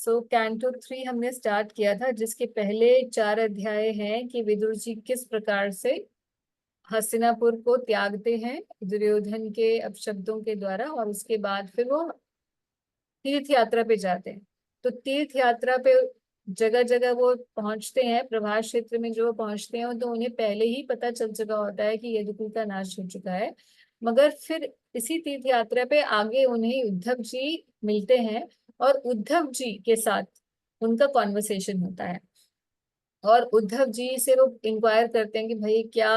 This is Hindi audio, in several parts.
कैंटो 3 हमने स्टार्ट किया था, जिसके पहले 4 अध्याय हैं कि विदुर जी किस प्रकार से हस्तिनापुर को त्यागते हैं दुर्योधन के अपशब्दों के द्वारा, और उसके बाद फिर वो तीर्थ यात्रा पे जाते हैं। तो तीर्थ यात्रा पे जगह जगह वो पहुंचते हैं, प्रभास क्षेत्र में जो वो पहुंचते हैं तो उन्हें पहले ही पता चल चुका होता है कि यदुकुल का नाश हो चुका है। मगर फिर इसी तीर्थ यात्रा पे आगे उन्हें उद्धव जी मिलते हैं, और उद्धव जी के साथ उनका कॉन्वर्सेशन होता है। और उद्धव जी से वो इंक्वायर करते हैं कि भाई क्या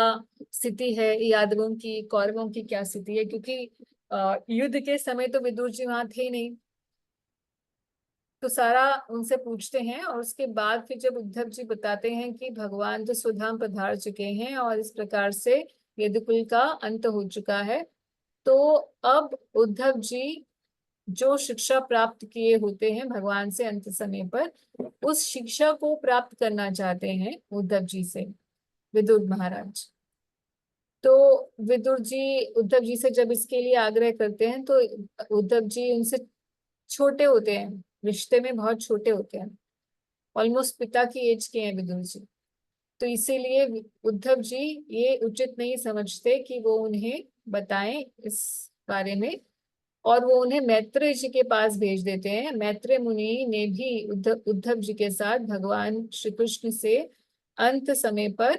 स्थिति है यादवों की, कौरवों की क्या स्थिति है, क्योंकि युद्ध के समय तो विदुर जी वहां थे नहीं। तो सारा उनसे पूछते हैं, और उसके बाद फिर जब उद्धव जी बताते हैं कि भगवान तो स्वधाम पधार चुके हैं और इस प्रकार से यदुकुल का अंत हो चुका है, तो अब उद्धव जी जो शिक्षा प्राप्त किए होते हैं भगवान से अंत समय पर, उस शिक्षा को प्राप्त करना चाहते हैं उद्धव जी से विदुर महाराज। तो विदुर जी उद्धव जी से जब इसके लिए आग्रह करते हैं, तो उद्धव जी उनसे छोटे होते हैं, रिश्ते में बहुत छोटे होते हैं, ऑलमोस्ट पिता की एज के हैं विदुर जी। तो इसीलिए उद्धव जी ये उचित नहीं समझते कि वो उन्हें बताएं इस बारे में, और वो उन्हें मैत्रेय जी के पास भेज देते हैं। मैत्रेय मुनि ने भी उद्धव जी के साथ भगवान श्री कृष्ण से अंत समय पर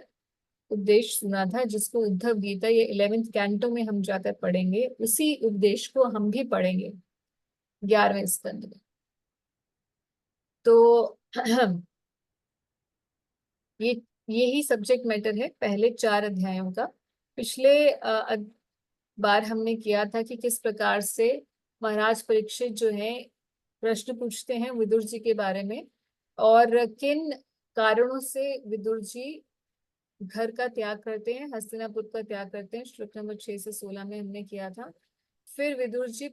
उपदेश सुना था, जिसको उद्धव गीता, ये 11th कैंटो में हम जाकर पढ़ेंगे। उसी उपदेश को हम भी पढ़ेंगे 11वें स्कंद में। तो ये यही सब्जेक्ट मैटर है पहले 4 अध्यायों का। पिछले बार हमने किया था कि किस प्रकार से महाराज परीक्षित जो है प्रश्न पूछते हैं विदुर जी के बारे में, और किन कारणों से विदुर जी घर का त्याग करते हैं, हस्तिनापुर का त्याग करते हैं। श्लोक नंबर 6 से 16 में हमने किया था। फिर विदुर जी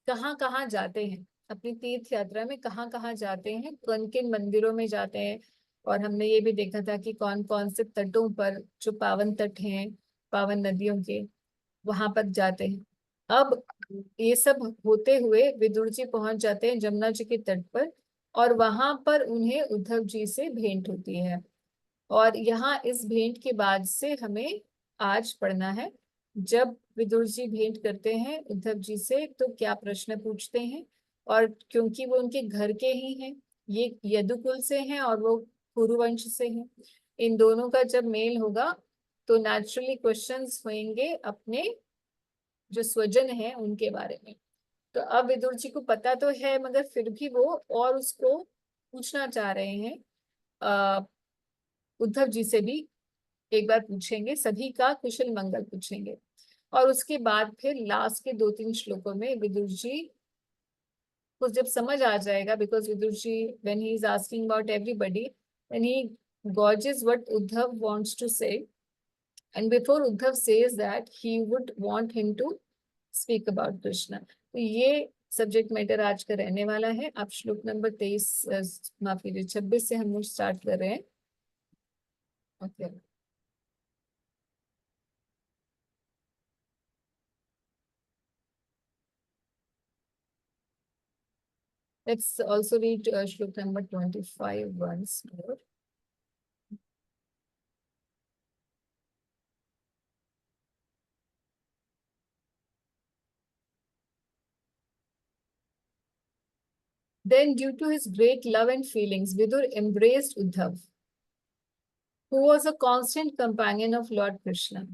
कहाँ कहाँ जाते हैं, अपनी तीर्थ यात्रा में कहाँ कहाँ जाते हैं, किन किन मंदिरों में जाते हैं, और हमने ये भी देखा था कि कौन कौन से तटों पर, जो पावन तट हैं पावन नदियों के, वहां पर जाते हैं। अब ये सब होते हुए विदुर जी पहुंच जाते हैं जमुना जी के तट पर, और वहां पर उन्हें उद्धव जी से भेंट होती है। और यहाँ इस भेंट के बाद से हमें आज पढ़ना है। जब विदुर जी भेंट करते हैं उद्धव जी से तो क्या प्रश्न पूछते हैं, और क्योंकि वो उनके घर के ही हैं, ये यदुकुल से हैं और वो कुरुवंश से हैं, इन दोनों का जब मेल होगा तो नेचुरली क्वेश्चंस होंगे अपने जो स्वजन है उनके बारे में। तो अब विदुर जी को पता तो है, मगर फिर भी वो और उसको पूछना चाह रहे हैं। उद्धव जी से भी एक बार पूछेंगे, सभी का कुशल मंगल पूछेंगे। और उसके बाद फिर लास्ट के 2-3 श्लोकों में विदुर जी को जब समझ आ जाएगा, because Vidur ji when he is asking about everybody, when he gauges what Uddhav wants to say, and before Uddhav says that he would want him to speak about Krishna. तो ये सब्जेक्ट मैटर आज का रहने वाला है। आप श्लोक नंबर 23, माफ कीजिए 26 से हम लोग स्टार्ट कर रहे हैं। Okay, let's also read Shlok number 25 once more. Then, due to his great love and feelings, Vidur embraced Uddhav, who was a constant companion of Lord Krishna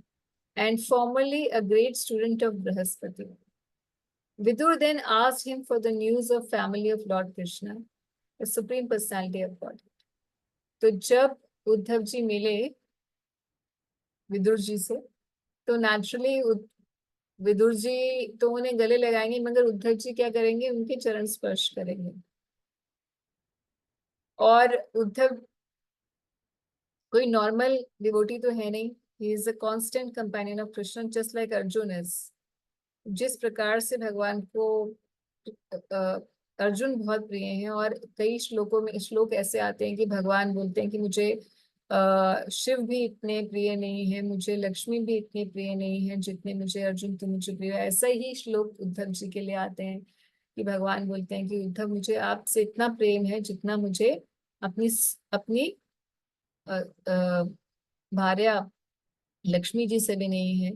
and formerly a great student of Brihaspati. Vidur then asked him for the news of family of Lord Krishna, the Supreme Personality of God. तो जब उद्धव जी मिले विदुर जी से, तो नेचुरली विदुर जी तो उन्हें गले लगाएंगे, मगर उद्धव जी क्या करेंगे, उनके चरण स्पर्श करेंगे। और उद्धव कोई नॉर्मल डिवोटी तो है नहीं, he is a constant companion of Krishna just like Arjun is. जिस प्रकार से भगवान को अर्जुन बहुत प्रिय हैं, और कई श्लोकों में श्लोक ऐसे आते हैं कि भगवान बोलते हैं कि मुझे शिव भी इतने प्रिय नहीं है, मुझे लक्ष्मी भी इतनी प्रिय नहीं है जितने मुझे अर्जुन तुम मुझे प्रिय है। ऐसा ही श्लोक उद्धव जी के लिए आते हैं कि भगवान बोलते हैं कि उद्धव मुझे आपसे इतना प्रेम है जितना मुझे अपनी अपनी अ, अ, भार्या लक्ष्मी जी से भी नहीं है।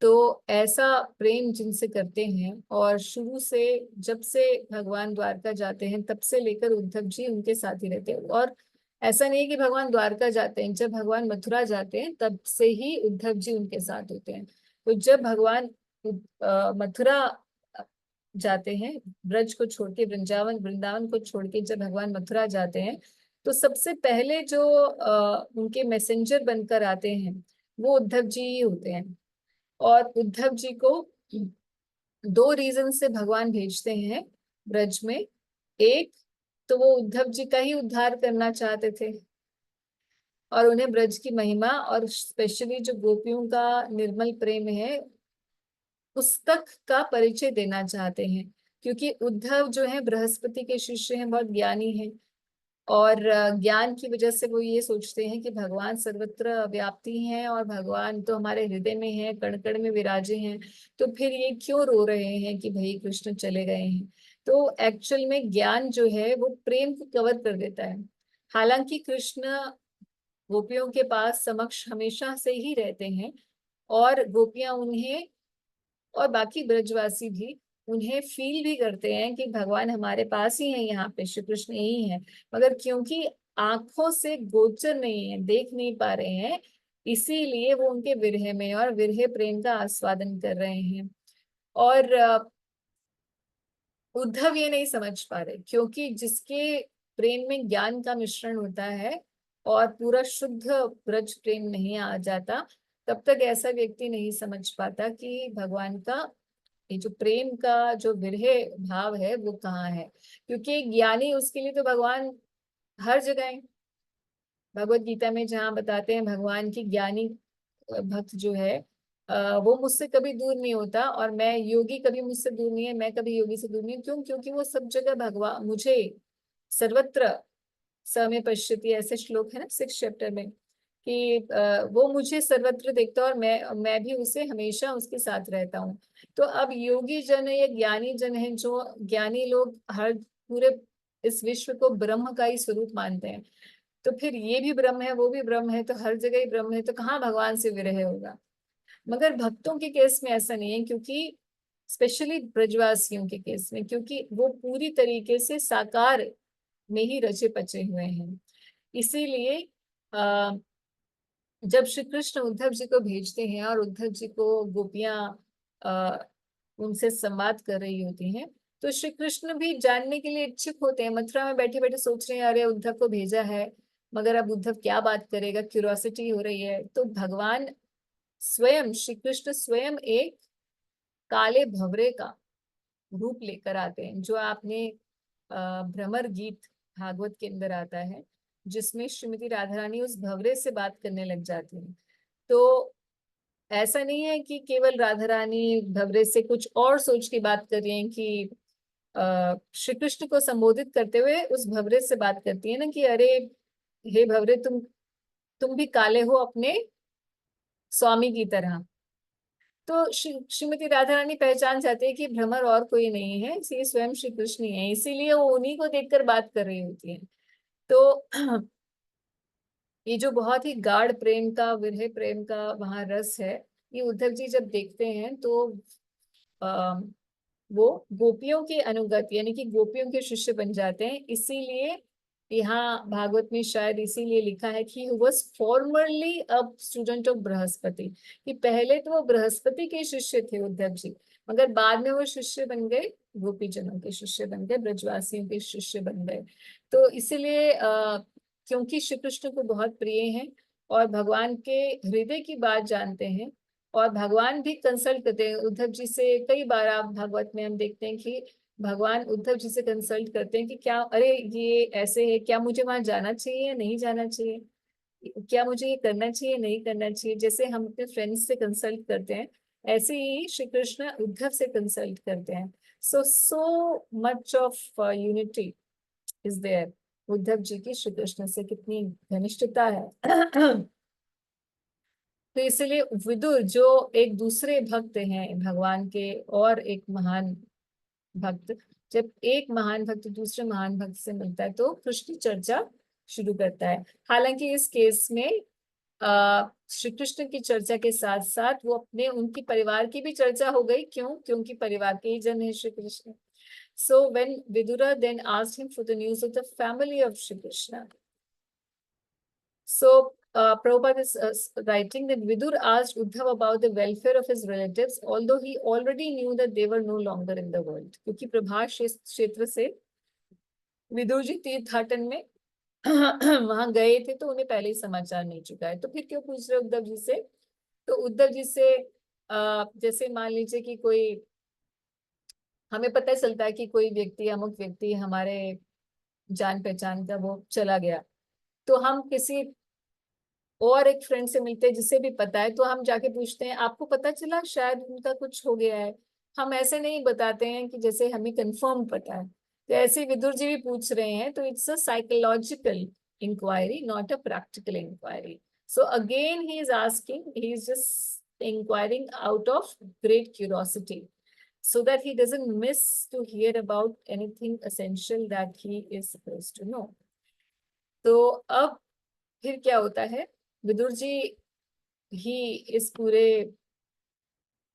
तो ऐसा प्रेम जिनसे करते हैं, और शुरू से जब से भगवान द्वारका जाते हैं तब से लेकर उद्धव जी उनके साथ ही रहते हैं। और ऐसा नहीं है कि भगवान द्वारका जाते हैं, जब भगवान मथुरा जाते हैं तब से ही उद्धव जी उनके साथ होते हैं। तो जब भगवान मथुरा जाते हैं, ब्रज को छोड़ के, वृंदावन वृंदावन को छोड़ के जब भगवान मथुरा जाते हैं, तो सबसे पहले जो उनके मैसेंजर बनकर आते हैं वो उद्धव जी ही होते हैं। और उद्धव जी को दो रीजन से भगवान भेजते हैं ब्रज में। एक तो वो उद्धव जी का ही उद्धार करना चाहते थे, और उन्हें ब्रज की महिमा और स्पेशली जो गोपियों का निर्मल प्रेम है उस तक का परिचय देना चाहते हैं। क्योंकि उद्धव जो है बृहस्पति के शिष्य हैं, बहुत ज्ञानी हैं, और ज्ञान की वजह से वो ये सोचते हैं कि भगवान सर्वत्र व्याप्ति हैं और भगवान तो हमारे हृदय में है, कण कण में विराजे हैं। तो फिर ये क्यों रो रहे हैं कि भाई कृष्ण चले गए हैं। तो एक्चुअल में ज्ञान जो है वो प्रेम को कवर कर देता है। हालांकि कृष्ण गोपियों के पास समक्ष हमेशा से ही रहते हैं, और गोपियां उन्हें, और बाकी ब्रजवासी भी उन्हें फील भी करते हैं कि भगवान हमारे पास ही है, यहाँ पे श्री कृष्ण यही है। मगर क्योंकि आंखों से गोचर नहीं है, देख नहीं पा रहे हैं, इसीलिए वो उनके विरह में और विरह प्रेम का आस्वादन कर रहे हैं। और उद्धव ये नहीं समझ पा रहे, क्योंकि जिसके प्रेम में ज्ञान का मिश्रण होता है और पूरा शुद्ध ब्रज प्रेम नहीं आ जाता, तब तक ऐसा व्यक्ति नहीं समझ पाता कि भगवान का ये जो प्रेम का जो विरह भाव है वो कहाँ है। क्योंकि ज्ञानी, उसके लिए तो भगवान हर जगह है। भगवत गीता में जहाँ बताते हैं भगवान की ज्ञानी भक्त जो है वो मुझसे कभी दूर नहीं होता, और मैं योगी कभी मुझसे दूर नहीं है, मैं कभी योगी से दूर नहीं हूँ। क्यों? क्योंकि वो सब जगह भगवान मुझे सर्वत्र स में पश्यति, ऐसे श्लोक है ना 6 चैप्टर में, कि वो मुझे सर्वत्र देखता है और मैं भी उसे हमेशा उसके साथ रहता हूँ। तो अब योगी जन या ज्ञानी जन है, जो ज्ञानी लोग हर पूरे इस विश्व को ब्रह्म का ही स्वरूप मानते हैं। तो फिर ये भी ब्रह्म है, वो भी ब्रह्म है, तो हर जगह ही ब्रह्म है, तो कहाँ भगवान से विरह होगा। मगर भक्तों के केस में ऐसा नहीं है, क्योंकि स्पेशली ब्रजवासियों के केस में, क्योंकि वो पूरी तरीके से साकार में ही रचे पचे हुए हैं। इसीलिए आ, जब श्री कृष्ण उद्धव जी को भेजते हैं और उद्धव जी को गोपियां आ, उनसे संवाद कर रही होती हैं, तो श्री कृष्ण भी जानने के लिए इच्छुक होते हैं। मथुरा में बैठे बैठे सोच रहे हैं अरे उद्धव को भेजा है, मगर अब उद्धव क्या बात करेगा, क्यूरियोसिटी हो रही है। तो भगवान स्वयं, श्री कृष्ण स्वयं एक काले भवरे का रूप लेकर आते हैं, जो आपने भ्रमर गीत भागवत के अंदर आता है, जिसमें श्रीमती राधा रानी उस भवरे से बात करने लग जाती है। तो ऐसा नहीं है कि केवल राधा रानी भवरे से कुछ और सोच की बात कर रही हैं कि श्री कृष्ण को संबोधित करते हुए उस भवरे से बात करती है ना कि अरे हे भवरे, तुम भी काले हो अपने स्वामी की तरह। तो श्रीमती राधा रानी पहचान जाती है कि भ्रमर और कोई नहीं है, ये स्वयं श्री कृष्ण ही है, इसीलिए वो उन्हीं को देखकर बात कर रही होती है। तो ये जो बहुत ही गाढ़ प्रेम का, विरह प्रेम का वहां रस है, ये उद्धव जी जब देखते हैं तो आ, वो गोपियों के अनुगत यानी कि गोपियों के शिष्य बन जाते हैं। इसीलिए यहाँ भागवत में शायद इसीलिए लिखा है कि he was formerly a student of Brihaspati, कि पहले तो वो बृहस्पति के शिष्य थे उद्धव जी, मगर बाद में वो शिष्य बन गए, गोपी जनों के शिष्य बन गए, ब्रजवासियों के शिष्य बन गए। तो इसीलिए क्योंकि श्री कृष्ण को बहुत प्रिय हैं और भगवान के हृदय की बात जानते हैं, और भगवान भी कंसल्ट करते हैं उद्धव जी से। कई बार आप भागवत में हम देखते हैं कि भगवान उद्धव जी से कंसल्ट करते हैं कि क्या, अरे ये ऐसे है, क्या मुझे वहां जाना चाहिए या नहीं जाना चाहिए, क्या मुझे ये करना चाहिए नहीं करना चाहिए। जैसे हम अपने फ्रेंड्स से कंसल्ट करते हैं, ऐसे ही श्री कृष्ण उद्धव से कंसल्ट करते हैं। So much of unity is there. Uddhav ji की श्री कृष्ण से कितनी घनिष्ठता है। तो इसलिए विदुर जो एक दूसरे भक्त हैं भगवान के, और एक महान भक्त, जब एक महान भक्त दूसरे महान भक्त से मिलता है तो कृष्ण की चर्चा शुरू करता है। हालांकि इस केस में श्री कृष्ण की चर्चा के साथ साथ वो अपने उनकी परिवार की भी चर्चा हो गई। क्यों? क्योंकि परिवार के ही जन है Shri Krishna. So when Vidura then asked him for the news of the family of Shri Krishna, so Prabhupada is writing that Vidur asked Uddhav about the welfare of his relatives, although he already knew that they were no longer in the world. क्योंकि प्रभास क्षेत्र से विदुर जी तीर्थाटन में वहां गए थे तो उन्हें पहले ही समाचार मिल चुका है, तो फिर क्यों पूछ रहे उद्धव जी से? तो उद्धव जी से जैसे मान लीजिए कि कोई, हमें पता चलता है कि कोई व्यक्ति, अमुक व्यक्ति हमारे जान पहचान का वो चला गया, तो हम किसी और एक फ्रेंड से मिलते हैं जिसे भी पता है, तो हम जाके पूछते हैं आपको पता चला शायद उनका कुछ हो गया है। हम ऐसे नहीं बताते हैं कि जैसे हमें कंफर्म पता है। तो ऐसे विदुर जी भी पूछ रहे हैं, तो it's a psychological inquiry, not a practical inquiry. So again he is asking, he is just inquiring out of great curiosity, so that he doesn't miss to hear about anything essential that he is supposed to know. तो अब फिर क्या होता है, विदुर जी ही इस पूरे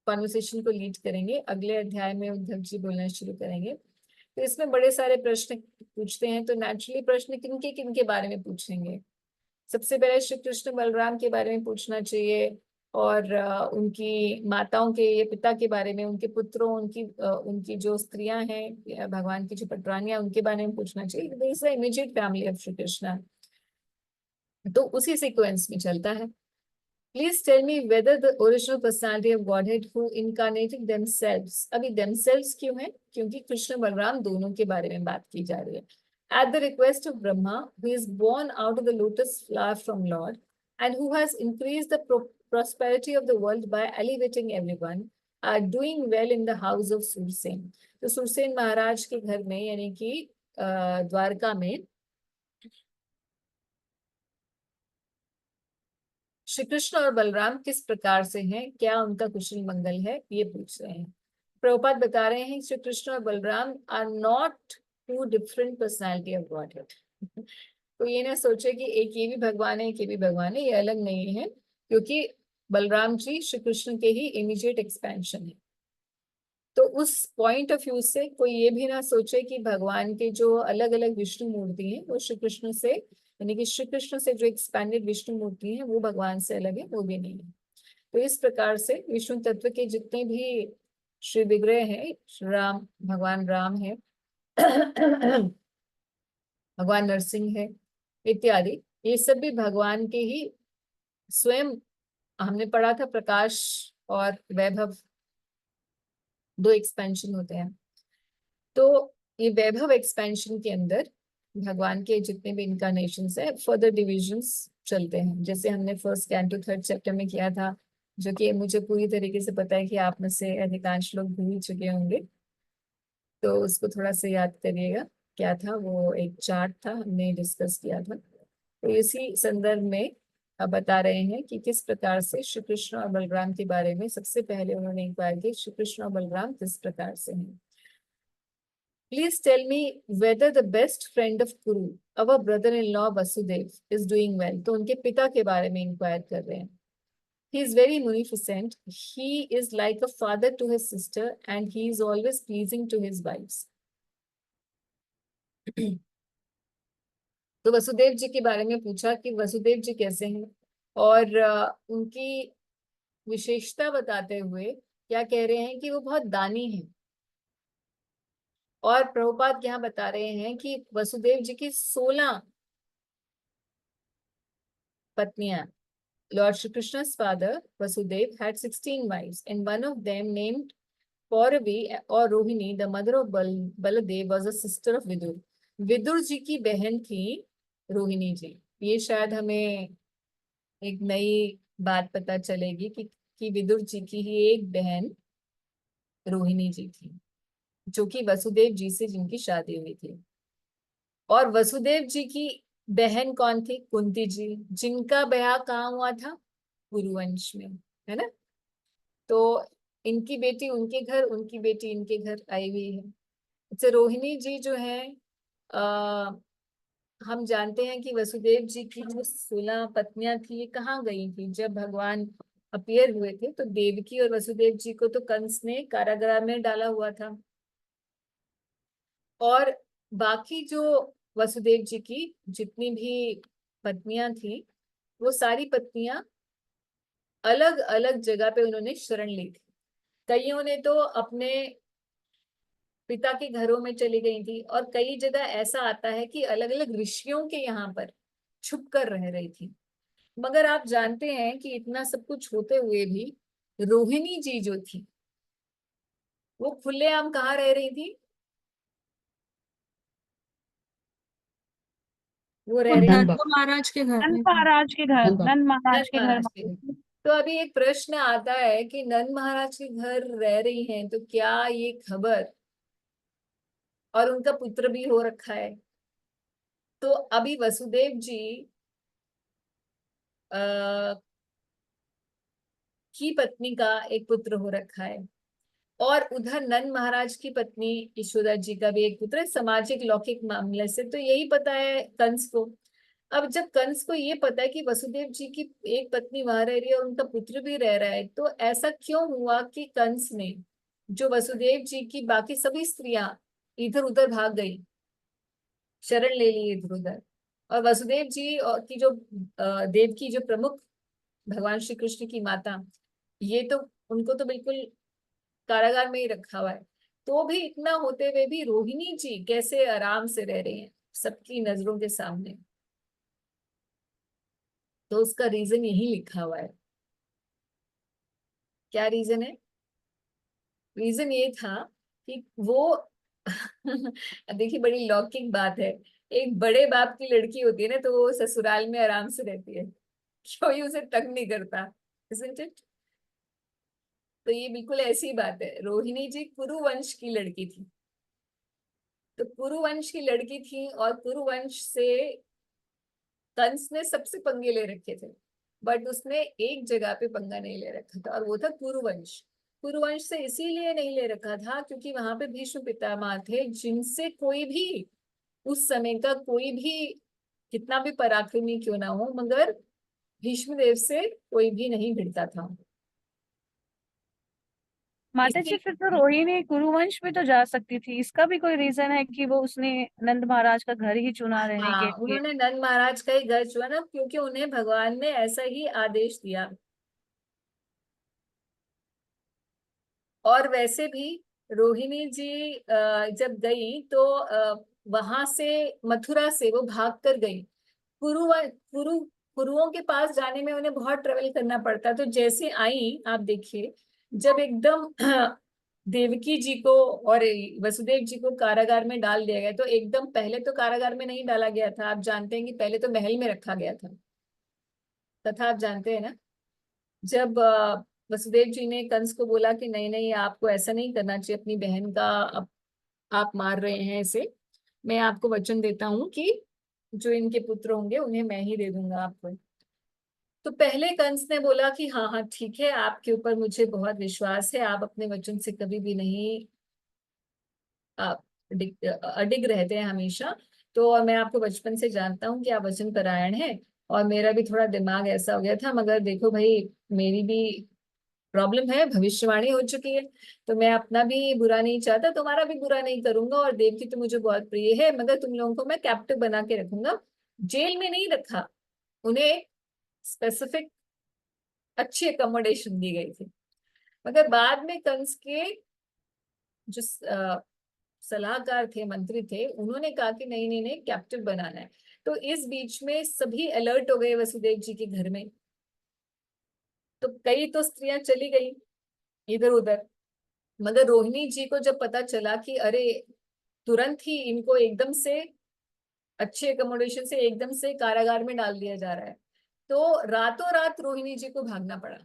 कॉन्वर्सेशन को लीड करेंगे। अगले अध्याय में उद्धव जी बोलना शुरू करेंगे। तो इसमें बड़े सारे प्रश्न पूछते हैं, तो नेचुरली प्रश्न किनके किनके बारे में पूछेंगे? सबसे पहले श्री कृष्ण बलराम के बारे में पूछना चाहिए, और उनकी माताओं के या पिता के बारे में, उनके पुत्रों, उनकी जो स्त्रियां हैं भगवान की जो पटरानियां, उनके बारे में पूछना चाहिए। This is immediate family of Shri Krishna, तो उसी सीक्वेंस में चलता है। Please tell me whether the original personality of Godhead who incarnated themselves, अभी themselves क्यों है? क्योंकि कृष्ण बलराम दोनों के बारे में बात की जा रही है। At the request of Brahma, who is born out of the lotus flower from Lord, and who has increased the prosperity of the world by elevating everyone, are doing well in the house of Sursen. तो सुरसेन महाराज के घर में, यानी कि द्वारका में श्री कृष्ण और बलराम किस प्रकार से हैं, क्या उनका कुशल मंगल है, ये पूछ रहे हैं। प्रभुपाद बता रहे हैं श्री कृष्ण और Balaram are not two different personality of Godhead. तो ये ना सोचे कि एक ये भी भगवान है, एक ये भी भगवान है, ये अलग नहीं है, क्योंकि बलराम जी श्री कृष्ण के ही इमीडिएट एक्सपेंशन है। तो उस पॉइंट ऑफ व्यू से कोई ये भी ना सोचे कि भगवान के जो अलग अलग विष्णु मूर्ति हैं वो श्री कृष्ण से, यानी कि श्री कृष्ण से जो एक्सपैंडेड विष्णु मूर्ति है वो भगवान से अलग है, वो भी नहीं है। तो इस प्रकार से विष्णु तत्व के जितने भी श्री विग्रह हैं, राम, भगवान राम है भगवान नरसिंह है इत्यादि, ये सब भी भगवान के ही स्वयं। हमने पढ़ा था प्रकाश और वैभव दो एक्सपेंशन होते हैं, तो ये वैभव एक्सपेंशन के अंदर भगवान के जितने भी इनकारनेशंस है, फर्दर डिविजन्स चलते हैं, जैसे हमने फर्स्ट कैंटो थर्ड चैप्टर में किया था, जो कि मुझे पूरी तरीके से पता है कि आप में से अधिकांश लोग भूल चुके होंगे, तो उसको थोड़ा सा याद करिएगा। क्या था वो? एक चार्ट था, हमने डिस्कस किया था। तो इसी संदर्भ में अब बता रहे हैं कि किस प्रकार से श्री कृष्ण और बलराम के बारे में सबसे पहले उन्होंने इंक्वायर की, श्री कृष्ण और बलराम किस प्रकार से हैं। Please tell me whether the best friend of Kuru, our brother-in-law Vasudev, is doing well. तो उनके पिता के बारे में इंक्वायर कर रहे हैं। He is very munificent. He is like a father to his sister, and he is always pleasing to his wives. तो वसुदेव जी के बारे में पूछा कि वसुदेव जी कैसे हैं, और उनकी विशेषता बताते हुए क्या कह रहे हैं कि वो बहुत दानी हैं। और प्रभुपाद यहाँ बता रहे हैं कि वसुदेव जी की 16 पत्नियां। Lord Shri Krishna's father Vasudev had 16 wives, and one of them, named Pauravi or Rohini, the mother of Baladev, was a sister of Vidur. Vidur ji की बहन थी रोहिणी जी। ये शायद हमें एक नई बात पता चलेगी कि विदुर जी की ही एक बहन रोहिणी जी थी, जो कि वसुदेव जी से जिनकी शादी हुई थी। और वसुदेव जी की बहन कौन थी? कुंती जी, जिनका ब्याह कहाँ हुआ था? कुरुवंश में, है ना। तो इनकी बेटी उनके घर, उनकी बेटी इनके घर आई हुई है। तो रोहिणी जी जो है, आ, हम जानते हैं कि वसुदेव जी की जो 16 पत्नियां थी ये कहाँ गई थी जब भगवान अपीयर हुए थे। तो देवकी और वसुदेव जी को तो कंस ने कारागार में डाला हुआ था, और बाकी जो वसुदेव जी की जितनी भी पत्नियां थी, वो सारी पत्नियां अलग अलग जगह पे उन्होंने शरण ली थी। कईयों ने तो अपने पिता के घरों में चली गई थी, और कई जगह ऐसा आता है कि अलग अलग ऋषियों के यहाँ पर छुप कर रह रही थी। मगर आप जानते हैं कि इतना सब कुछ होते हुए भी रोहिणी जी जो थी वो खुलेआम कहाँ रह रही थी? वो रह वो रही नंद महाराज के घर नंद में थी। महाराज के घर, नंद बाबा। नंद महाराज नंद के घर महाराज के घर। तो अभी एक प्रश्न आता है कि नंद महाराज के घर रह रही हैं, तो क्या ये खबर, और उनका पुत्र भी हो रखा है, तो अभी वसुदेव जी आ, की पत्नी का एक पुत्र हो रखा है, और उधर नंद महाराज की पत्नी यशोदा जी का भी एक पुत्र है। सामाजिक लौकिक मामले से तो यही पता है कंस को। अब जब कंस को ये पता है कि वसुदेव जी की एक पत्नी वहां रह रही है और उनका पुत्र भी रह रहा है, तो ऐसा क्यों हुआ कि कंस ने जो वसुदेव जी की बाकी सभी स्त्रियां इधर उधर भाग गई, शरण ले ली इधर उधर, और वसुदेव जी की जो देव की जो प्रमुख भगवान श्री कृष्ण की माता, ये तो उनको तो बिल्कुल कारागार में ही रखा हुआ है। तो भी इतना होते हुए भी रोहिणी जी कैसे आराम से रह रही हैं सबकी नजरों के सामने? तो उसका रीजन यही लिखा हुआ है। क्या रीजन है? रीजन ये था कि वो देखिए बड़ी लौकिक बात है। एक बड़े बाप की लड़की होती है ना, तो वो ससुराल में आराम से रहती है, कोई उसे तंग नहीं करता, isn't it? तो ये बिल्कुल ऐसी बात है। रोहिणी जी कुरु वंश की लड़की थी, तो कुरु वंश की लड़की थी, और कुरु वंश से कंस ने सबसे पंगे ले रखे थे, बट उसने एक जगह पे पंगा नहीं ले रखा था, और वो था कुरुवंश। कुरुवंश से इसीलिए नहीं ले रखा था क्योंकि वहां पे भीष्म पितामह थे, जिनसे कोई भी उस समय का कोई भी कितना भी पराक्रमी क्यों ना हो, मगर भीष्म देव से कोई भी नहीं भिड़ता था। माता जी, इसी फिर तो रोहिणी कुरुवंश में तो जा सकती थी। इसका भी कोई रीजन है कि वो उसने नंद महाराज का घर ही चुना रहने के हाँ, लिए? उन्होंने नंद महाराज का ही घर चुना ना, क्योंकि उन्हें भगवान ने ऐसा ही आदेश दिया। और वैसे भी रोहिणी जी जब गई तो वहां से, मथुरा से वो भाग कर गई। कुरु कुरु कुरुओं के पास जाने में उन्हें बहुत ट्रेवल करना पड़ता, तो जैसे आई आप देखिए, जब एकदम देवकी जी को और वसुदेव जी को कारागार में डाल दिया गया, तो एकदम पहले तो कारागार में नहीं डाला गया था। आप जानते हैं कि पहले तो महल में रखा गया था। तथा आप जानते हैं ना, जब वसुदेव जी ने कंस को बोला कि नहीं नहीं, आपको ऐसा नहीं करना चाहिए, अपनी बहन का आप मार रहे हैं इसे, मैं आपको वचन देता हूँ कि जो इनके पुत्र होंगे उन्हें मैं ही दे दूंगा आपको। तो पहले कंस ने बोला कि हाँ हाँ ठीक है, आपके ऊपर मुझे बहुत विश्वास है, आप अपने वचन से कभी भी नहीं आप अडिग रहते हैं हमेशा। तो और मैं आपको बचपन से जानता हूँ कि आप वचन परायण हैं, और मेरा भी थोड़ा दिमाग ऐसा हो गया था, मगर देखो भाई, मेरी भी प्रॉब्लम है, भविष्यवाणी हो चुकी है, तो मैं अपना भी बुरा नहीं चाहता, तुम्हारा भी बुरा नहीं करूंगा, और देवकी तो मुझे बहुत प्रिय है, मगर तुम लोगों को मैं कैप्टिव बना के रखूंगा। जेल में नहीं रखा, उन्हें स्पेसिफिक अच्छी अकोमोडेशन दी गई थी। मगर बाद में कंस के जो सलाहकार थे, मंत्री थे, उन्होंने कहा कि नहीं नहीं नहीं, कैप्टिव बनाना है। तो इस बीच में सभी अलर्ट हो गए वसुदेव जी के घर में, तो कई तो स्त्रियां चली गई इधर उधर। मगर रोहिणी जी को जब पता चला कि अरे, तुरंत ही इनको एकदम से अच्छे अकोमोडेशन से एकदम से कारागार में डाल दिया जा रहा है, तो रातों रात रोहिणी जी को भागना पड़ा।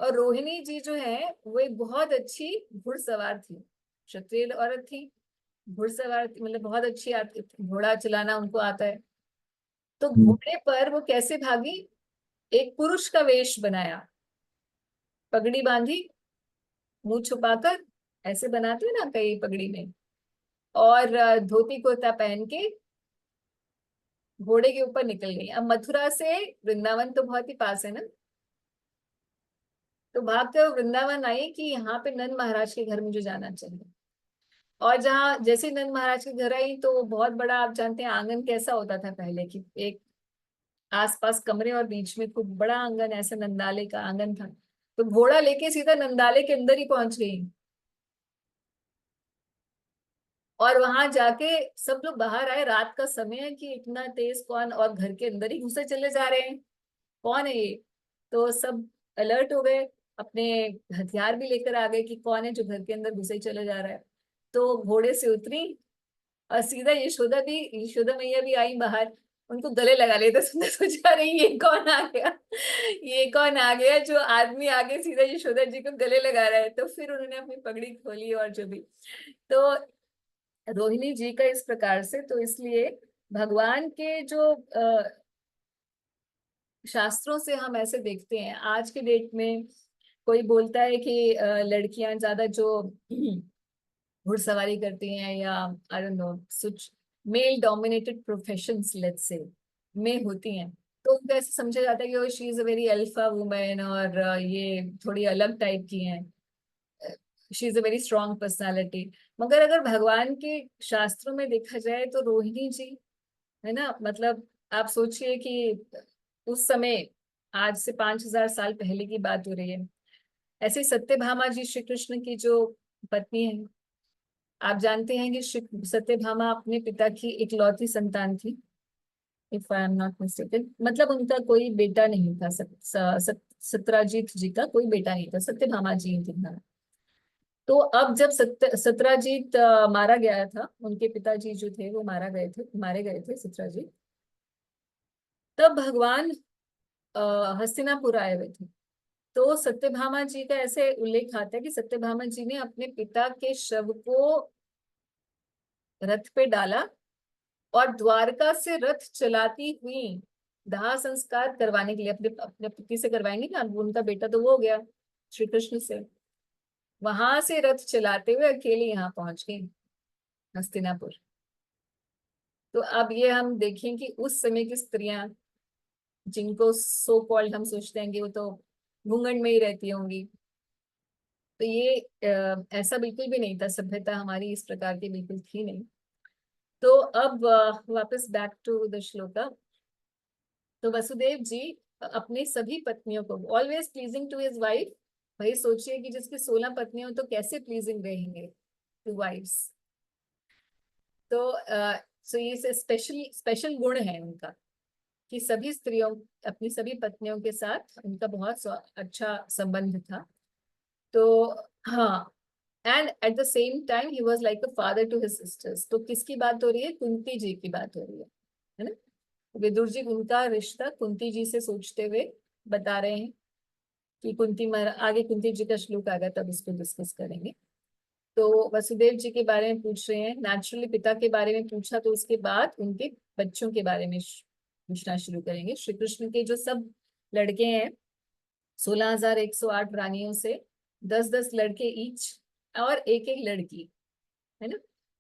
और रोहिणी जी जो है वो एक बहुत अच्छी घुड़सवार थी, क्षत्रिय औरत थी, घुड़सवार मतलब बहुत अच्छी घोड़ा चलाना उनको आता है। तो हम्म। घोड़े पर वो कैसे भागी? एक पुरुष का वेश बनाया, पगड़ी बांधी, मुंह छुपाकर, ऐसे बनाते हैं ना कई पगड़ी में, और धोती कुर्ता पहन के घोड़े के ऊपर निकल गई। अब मथुरा से वृंदावन तो बहुत ही पास है ना, तो भागते हुए वृंदावन आई कि यहाँ पे नंद महाराज के घर मुझे जाना चाहिए। और जहाँ जैसे नंद महाराज के घर आई तो बहुत बड़ा, आप जानते हैं आंगन कैसा होता था पहले, की एक आसपास कमरे और बीच में खूब बड़ा आंगन, ऐसा नंदाले का आंगन था। तो घोड़ा लेके सीधा नंदाले के अंदर ही पहुंच गई। और वहां जाके सब लोग बाहर आए, रात का समय है कि इतना तेज कौन, और घर के अंदर ही घुसे चले जा रहे हैं, कौन है ये। तो सब अलर्ट हो गए, अपने हथियार भी लेकर आ गए कि कौन है जो घर के अंदर घुसे ही चले जा रहा है। तो घोड़े से उतरी और सीधा यशोदा भी, यशोदा मैया भी आई बाहर, उनको गले लगा लिया। तो सुंदर सोचा रही ये कौन आ गया, ये कौन आ गया जो आदमी आगे सीधा यशोदा जी को गले लगा रहा है। तो फिर उन्होंने अपनी पगड़ी खोली और जो भी। तो रोहिणी जी का इस प्रकार से, तो इसलिए भगवान के जो शास्त्रों से हम ऐसे देखते हैं, आज के डेट में कोई बोलता है कि लड़कियां ज्यादा जो घुड़सवारी करती हैं या I don't know such male dominated professions let's say में होती हैं, तो उनको ऐसे समझा जाता है कि she is a very alpha women, और ये थोड़ी अलग टाइप की हैं, she is a very strong personality. मगर अगर भगवान के शास्त्रों में देखा जाए तो रोहिणी जी, है ना, मतलब आप सोचिए कि उस समय, आज से 5,000 साल पहले की बात हो रही है। ऐसे ही सत्यभामा जी श्री कृष्ण की जो पत्नी है, आप जानते हैं कि श्री सत्यभामा अपने पिता की इकलौती संतान थी, if I am not mistaken. मतलब उनका कोई बेटा नहीं था, सत्राजीत जी का कोई बेटा नहीं था, सत्यभामा जी ही थी। तो अब जब सत्राजीत मारा गया था, उनके पिताजी जो थे वो मारे गए थे सत्राजीत, तब भगवान हस्तिनापुर आए हुए थे। तो सत्यभामा जी का ऐसे उल्लेख आता है कि सत्यभामा जी ने अपने पिता के शव को रथ पे डाला और द्वारका से रथ चलाती हुई दाह संस्कार करवाने के लिए, अपने अपने पति से करवाएंगे ना, अब उनका बेटा तो वो हो गया श्री कृष्ण से, वहां से रथ चलाते हुए अकेले यहाँ पहुंच गई हस्तिनापुर। तो अब ये हम देखें कि उस समय की स्त्रियां, जिनको सो कॉल्ड हम सोचते हैं कि वो तो घूंघट में ही रहती होंगी, तो ये ऐसा बिल्कुल भी नहीं था, सभ्यता हमारी इस प्रकार की बिल्कुल थी नहीं। तो अब वापस बैक टू द श्लोका। तो वसुदेव जी अपने सभी पत्नियों को always pleasing to his wife. भाई सोचिए कि जिसकी 16 पत्नियां हो तो कैसे प्लीजिंग रहेंगे टू वाइफ्स। तो सो ये स्पेशल स्पेशल गुण है उनका कि सभी स्त्रियों, अपनी सभी पत्नियों के साथ उनका बहुत अच्छा संबंध था। तो हाँ, and at the same time he was like a father to his sisters. तो किसकी बात हो रही है, कुंती जी की बात हो रही है ना। विदुर जी उनका रिश्ता कुंती जी से सोचते हुए बता रहे हैं कि आगे कुंती जी का श्लोक आएगा तब इसको डिस्कस करेंगे। तो वसुदेव जी के बारे में पूछ रहे हैं, नेचुरली पिता के बारे में पूछा, तो उसके बाद उनके बच्चों के बारे में पूछना शुरू करेंगे। श्री कृष्ण के जो सब लड़के हैं, 16,108 रानियों से 10-10 लड़के ईच और एक एक लड़की, है ना।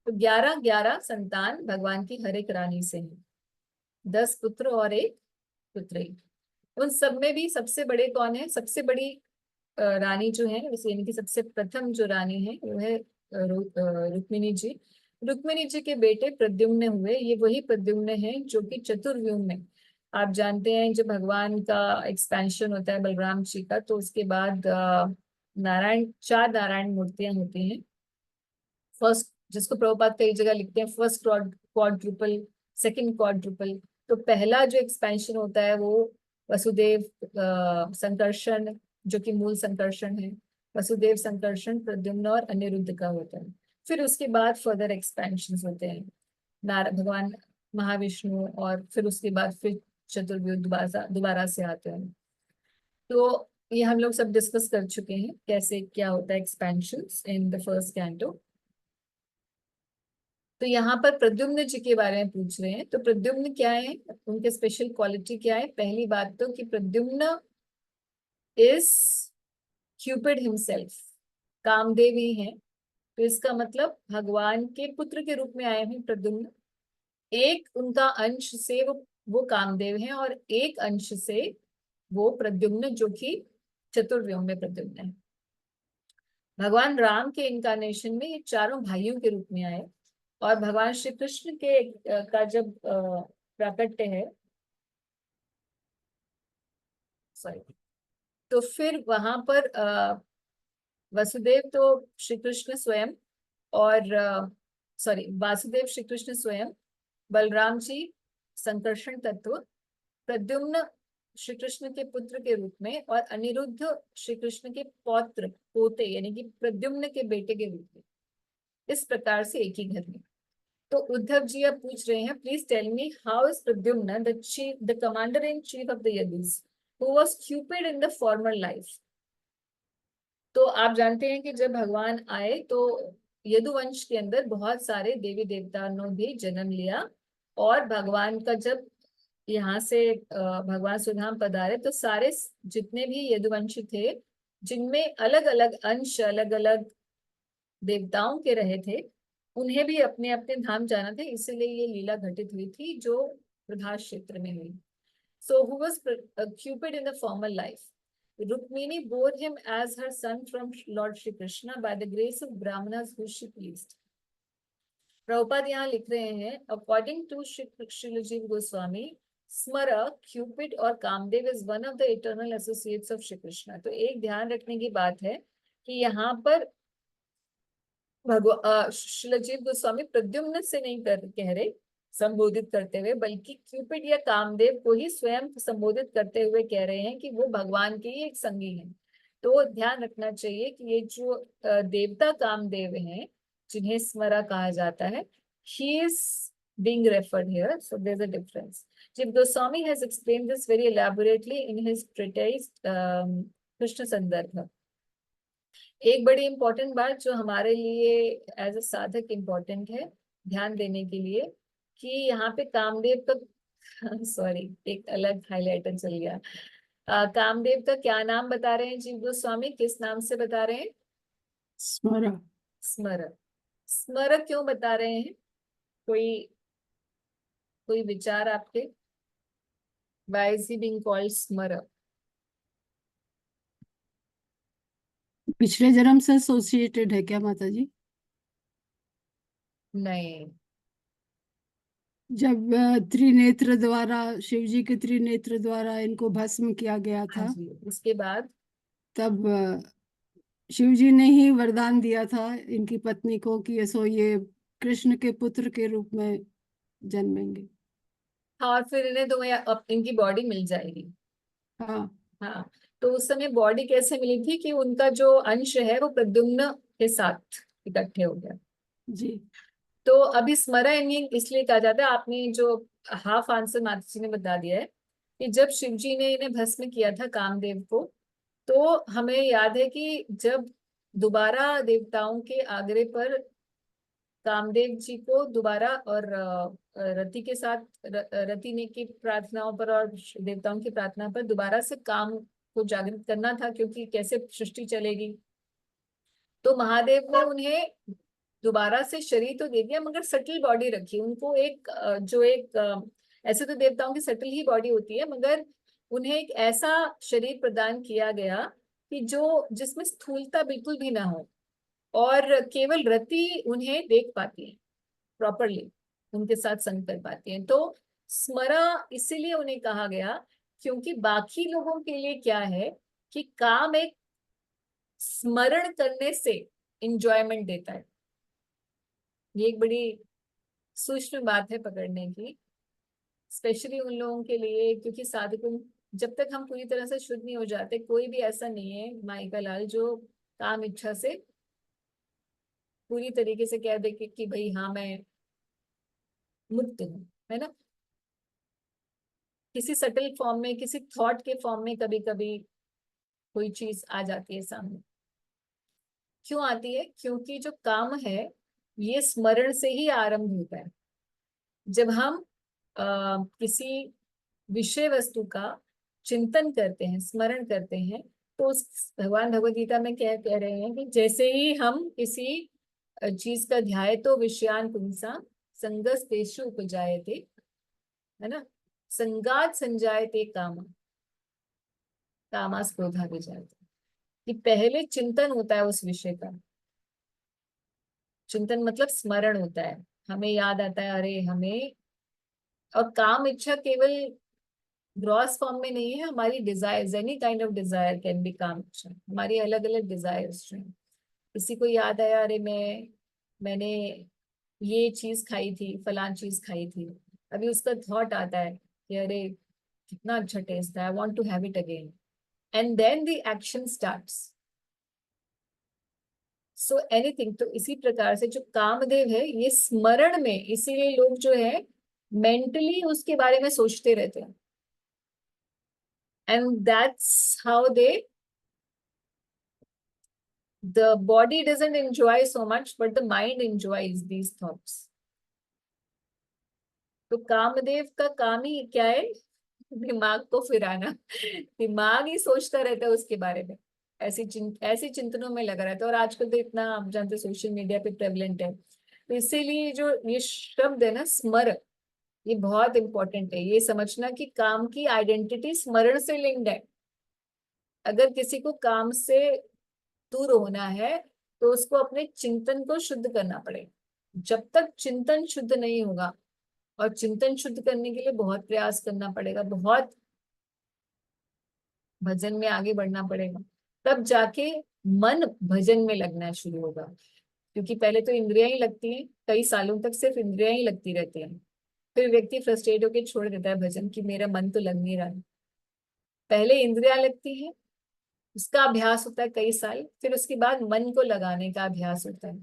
तो 11-11 संतान भगवान की हर एक रानी से है, 10 पुत्र और एक पुत्री। उन सब में भी सबसे बड़े कौन है, सबसे बड़ी रानी जो है, उस यानी कि सबसे प्रथम जो रानी है वो है रुक्मिणी जी। रुक्मिणी जी के बेटे प्रद्युम्न हुए, ये वही प्रद्युम्न है जो कि चतुर्व्यूह में, आप जानते हैं जब भगवान का एक्सपेंशन होता है बलराम जी का, तो उसके बाद नारायण, 4 नारायण मूर्तियां होती हैं। फर्स्ट, जिसको प्रभुपाद कई जगह लिखते हैं फर्स्ट क्वाड्रुपल, सेकंड क्वाड्रुपल। तो पहला जो एक्सपेंशन होता है वो वसुदेव संकर्षण, जो कि मूल संकर्षण है, वसुदेव संकर्षण प्रद्युम्न और अनिरुद्ध का होता है। फिर उसके बाद फर्दर एक्सपेंशन होते हैं, भगवान महाविष्णु, और फिर उसके बाद फिर चतुर्व्यूह दोबारा दोबारा से आते हैं। तो ये हम लोग सब डिस्कस कर चुके हैं कैसे क्या होता है expansion in the first canto. तो यहाँ पर प्रद्युम्न जी के बारे में पूछ रहे हैं। तो प्रद्युम्न क्या है, उनके स्पेशल क्वालिटी क्या है। पहली बात तो कि Pradyumna is Cupid himself, Kamdev ही है। तो इसका मतलब भगवान के पुत्र के रूप में आए हैं प्रद्युम्न। एक उनका अंश से वो कामदेव हैं, और एक अंश से वो प्रद्युम्न, जो कि चतुर्व्योम में प्रद्युम्न है। भगवान राम के इनकारनेशन में ये चारों भाइयों के रूप में आए, और भगवान श्री कृष्ण के का जब प्राकट्य है, सॉरी, तो फिर वहां पर वसुदेव तो श्री कृष्ण स्वयं, और सॉरी, वासुदेव श्री कृष्ण स्वयं, बलराम जी संकर्षण तत्व, प्रद्युम्न श्री कृष्ण के पुत्र के रूप में, और अनिरुद्ध श्री कृष्ण के पौत्र पोते यानी कि प्रद्युम्न के बेटे के रूप में, इस प्रकार से एक ही घर में। तो उद्धव जी अब पूछ रहे हैं, please tell me how is Pradyumna the commander in chief of the Yadus who was Cupid in the former life. तो आप जानते हैं कि जब भगवान आए तो यदुवंश के अंदर बहुत सारे देवी देवताओं ने भी जन्म लिया, और भगवान का जब यहाँ से भगवान सुधाम पधारे तो सारे जितने भी यदुवंशी थे, जिनमें अलग अलग अंश अलग अलग देवताओं के रहे थे, उन्हें भी अपने अपने धाम जाना थे, इसलिए ये लीला घटित हुई थी जो प्रभास क्षेत्र में हुई। So who was Cupid in the former life? Rukmini bore him as her son from Lord Shri Krishna by the grace of Brahmanas who she pleased. Prabhupada यहाँ लिख रहे हैं, according to Srila Jiva Goswami, Smara, cupid और Kamadeva is one of the eternal associates of Shri Krishna. तो एक ध्यान रखने की बात है कि यहाँ पर श्रीलजीव गोस्वामी प्रद्युम्न से नहीं कह रहे संबोधित करते हुए, बल्कि क्यूपिड या कामदेव को ही स्वयं संबोधित करते हुए कह रहे हैं कि वो भगवान के ही एक संगी हैं। तो ध्यान रखना चाहिए कि ये जो देवता कामदेव हैं, जिन्हें स्मरा कहा जाता है, he is being referred here, so there's a difference. Jiv Goswami has explained this very elaborately in his treatise Krishna संदर्भ। एक बड़ी इंपॉर्टेंट बात जो हमारे लिए एज अ साधक इंपॉर्टेंट है ध्यान देने के लिए, कि यहाँ पे कामदेव का सॉरी एक अलग हाईलाइटर चल गया। कामदेव का क्या नाम बता रहे हैं जीव गोस्वामी, किस नाम से बता रहे हैं? स्मरा। स्मर। स्मर क्यों बता रहे हैं? कोई कोई विचार आपके? Why is he being called स्मर? पिछले जन्म से एसोसिएटेड है क्या माता जी? नहीं, जब त्रिनेत्र द्वारा, शिव जी के त्रिनेत्र द्वारा इनको भस्म किया गया हाँ था, जी, उसके बाद तब शिव जी ने ही वरदान दिया था इनकी पत्नी को कि ये कृष्ण के पुत्र के रूप में जन्मेंगे। हाँ, और फिर इन्हें तो इनकी बॉडी मिल जाएगी। हाँ हाँ, तो उस समय बॉडी कैसे मिली थी कि उनका जो अंश है वो प्रद्युम्न के साथ इकट्ठे हो गया। जी। तो अभी स्मरण इसलिए कहा जाता है, आपने जो हाफ आंसर माता जी ने बता दिया है, कि जब शिव जी ने इन्हें भस्म किया था कामदेव को, तो हमें याद है कि जब दोबारा देवताओं के आग्रह पर कामदेव जी को दोबारा, और रति के साथ रति ने की प्रार्थनाओं पर और देवताओं की प्रार्थना पर दोबारा से काम को जागृत करना था, क्योंकि कैसे सृष्टि चलेगी। तो महादेव ने उन्हें दोबारा से शरीर तो दे दिया, मगर सटल बॉडी रखी उनको, एक जो एक ऐसे तो देवताओं की सटल ही बॉडी होती है, मगर उन्हें एक ऐसा शरीर प्रदान किया गया कि जो जिसमें स्थूलता बिल्कुल भी ना हो, और केवल रति उन्हें देख पाती है, प्रॉपरली उनके साथ संग कर पाती है। तो स्मरा इसीलिए उन्हें कहा गया, क्योंकि बाकी लोगों के लिए क्या है कि काम एक स्मरण करने से इंजॉयमेंट देता है। ये एक बड़ी सूक्ष्म बात है पकड़ने की, स्पेशली उन लोगों के लिए, क्योंकि साधकों, जब तक हम पूरी तरह से शुद्ध नहीं हो जाते, कोई भी ऐसा नहीं है माई का लाल जो काम इच्छा से पूरी तरीके से कह दे कि भाई हाँ मैं मुक्त हूँ, है ना। किसी सटल फॉर्म में, किसी थॉट के फॉर्म में कभी कभी कोई चीज आ जाती है सामने। क्यों आती है? क्योंकि जो काम है ये स्मरण से ही आरंभ होता है। जब हम किसी विषय वस्तु का चिंतन करते हैं, स्मरण करते हैं, तो उस भगवान भगवद गीता में क्या कह रहे हैं कि जैसे ही हम किसी चीज का ध्याय तो विषयान पुंसा संगस तेषु उपजायते, है ना, संगात संजायते काम, कामास क्रोधा विजायते। कि पहले चिंतन होता है उस विषय का, चिंतन मतलब स्मरण होता है, हमें याद आता है अरे हमें, और काम इच्छा केवल ग्रॉस फॉर्म में नहीं है, हमारी desires, any kind of desire can be काम इच्छा, हमारी अलग अलग डिजायर्स हैं। किसी को याद आया अरे मैंने ये चीज खाई थी, फलान चीज खाई थी, अभी उसका थॉट आता है कि अरे कितना अच्छा टेस्ट है, I want to have it again, and then the action starts. So anything, तो इसी प्रकार से जो कामदेव है ये स्मरण में, इसीलिए लोग जो है मेंटली उसके बारे में सोचते रहते हैं, and that's how they, the body doesn't enjoy so much but the mind enjoys these thoughts। तो कामदेव का काम ही क्या है, दिमाग को फिराना, दिमाग ही सोचता रहता है उसके बारे में, ऐसी चिंतनों में लगा रहता है। और आजकल तो इतना आप जानते सोशल मीडिया पे प्रेवलेंट है, तो इसीलिए जो ये शब्द है ना स्मर, ये बहुत इंपॉर्टेंट है, ये समझना कि काम की आइडेंटिटी स्मरण से लिंक्ड है। अगर किसी को काम से दूर होना है तो उसको अपने चिंतन को शुद्ध करना पड़ेगा। जब तक चिंतन शुद्ध नहीं होगा, और चिंतन शुद्ध करने के लिए बहुत प्रयास करना पड़ेगा, बहुत भजन में आगे बढ़ना पड़ेगा, तब जाके मन भजन में लगना शुरू होगा। क्योंकि पहले तो इंद्रियां ही लगती हैं, कई सालों तक सिर्फ इंद्रियां ही लगती रहती हैं, फिर व्यक्ति फ्रस्ट्रेट होकर छोड़ देता है भजन की, मेरा मन तो लग नहीं रहा है। पहले इंद्रियां लगती हैं, उसका अभ्यास होता है कई साल, फिर उसके बाद मन को लगाने का अभ्यास होता है,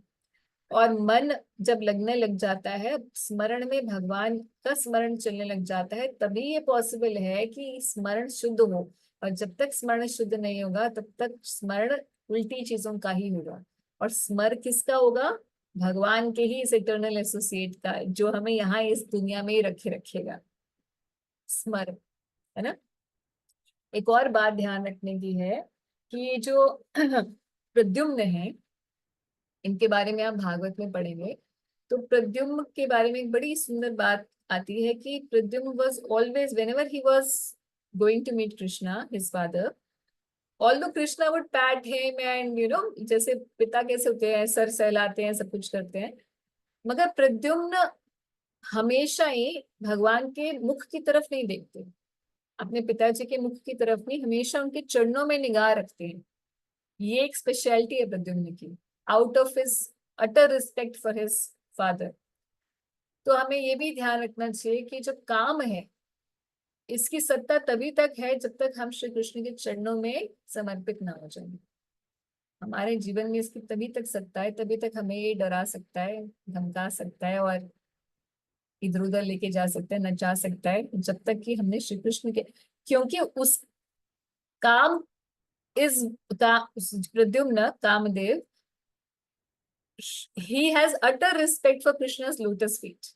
और मन जब लगने लग जाता है, स्मरण में भगवान का स्मरण चलने लग जाता है, तभी ये पॉसिबल है कि स्मरण शुद्ध हो। और जब तक स्मरण शुद्ध नहीं होगा तब तक स्मरण उल्टी चीजों का ही होगा। और स्मर किसका होगा, भगवान के ही, इस इटर्नल एसोसिएट का, जो हमें यहाँ इस दुनिया में ही रखेगा, स्मर, है ना। एक और बात ध्यान रखने की है कि ये जो प्रद्युम्न है, इनके बारे में आप भागवत में पढ़ेंगे, तो प्रद्युम्न के बारे में एक बड़ी सुंदर बात आती है कि Pradyumna was always, whenever he was going to meet Krishna his father, although Krishna would pat him and जैसे पिता कैसे होते हैं, सर सहलाते हैं, सब कुछ करते हैं, मगर प्रद्युम्न हमेशा ही भगवान के मुख की तरफ नहीं देखते, अपने पिताजी के मुख की तरफ नहीं, हमेशा उनके चरणों में निगाह रखते हैं। ये एक स्पेशलिटी है प्रद्युम्न की, out of his utter respect for his father. तो हमें ये भी ध्यान रखना चाहिए कि जो काम है, इसकी सत्ता तभी तक है जब तक हम श्री कृष्ण के चरणों में समर्पित ना हो जाए। हमारे जीवन में इसकी तभी तक सत्ता है, तभी तक हमें ये डरा सकता है, धमका सकता है, और इधर उधर लेके जा सकता है, नचा सकता है, जब तक कि हमने श्री कृष्ण के, क्योंकि उस काम इस Pradyumna Kamadeva, he has utter respect for Krishna's lotus feet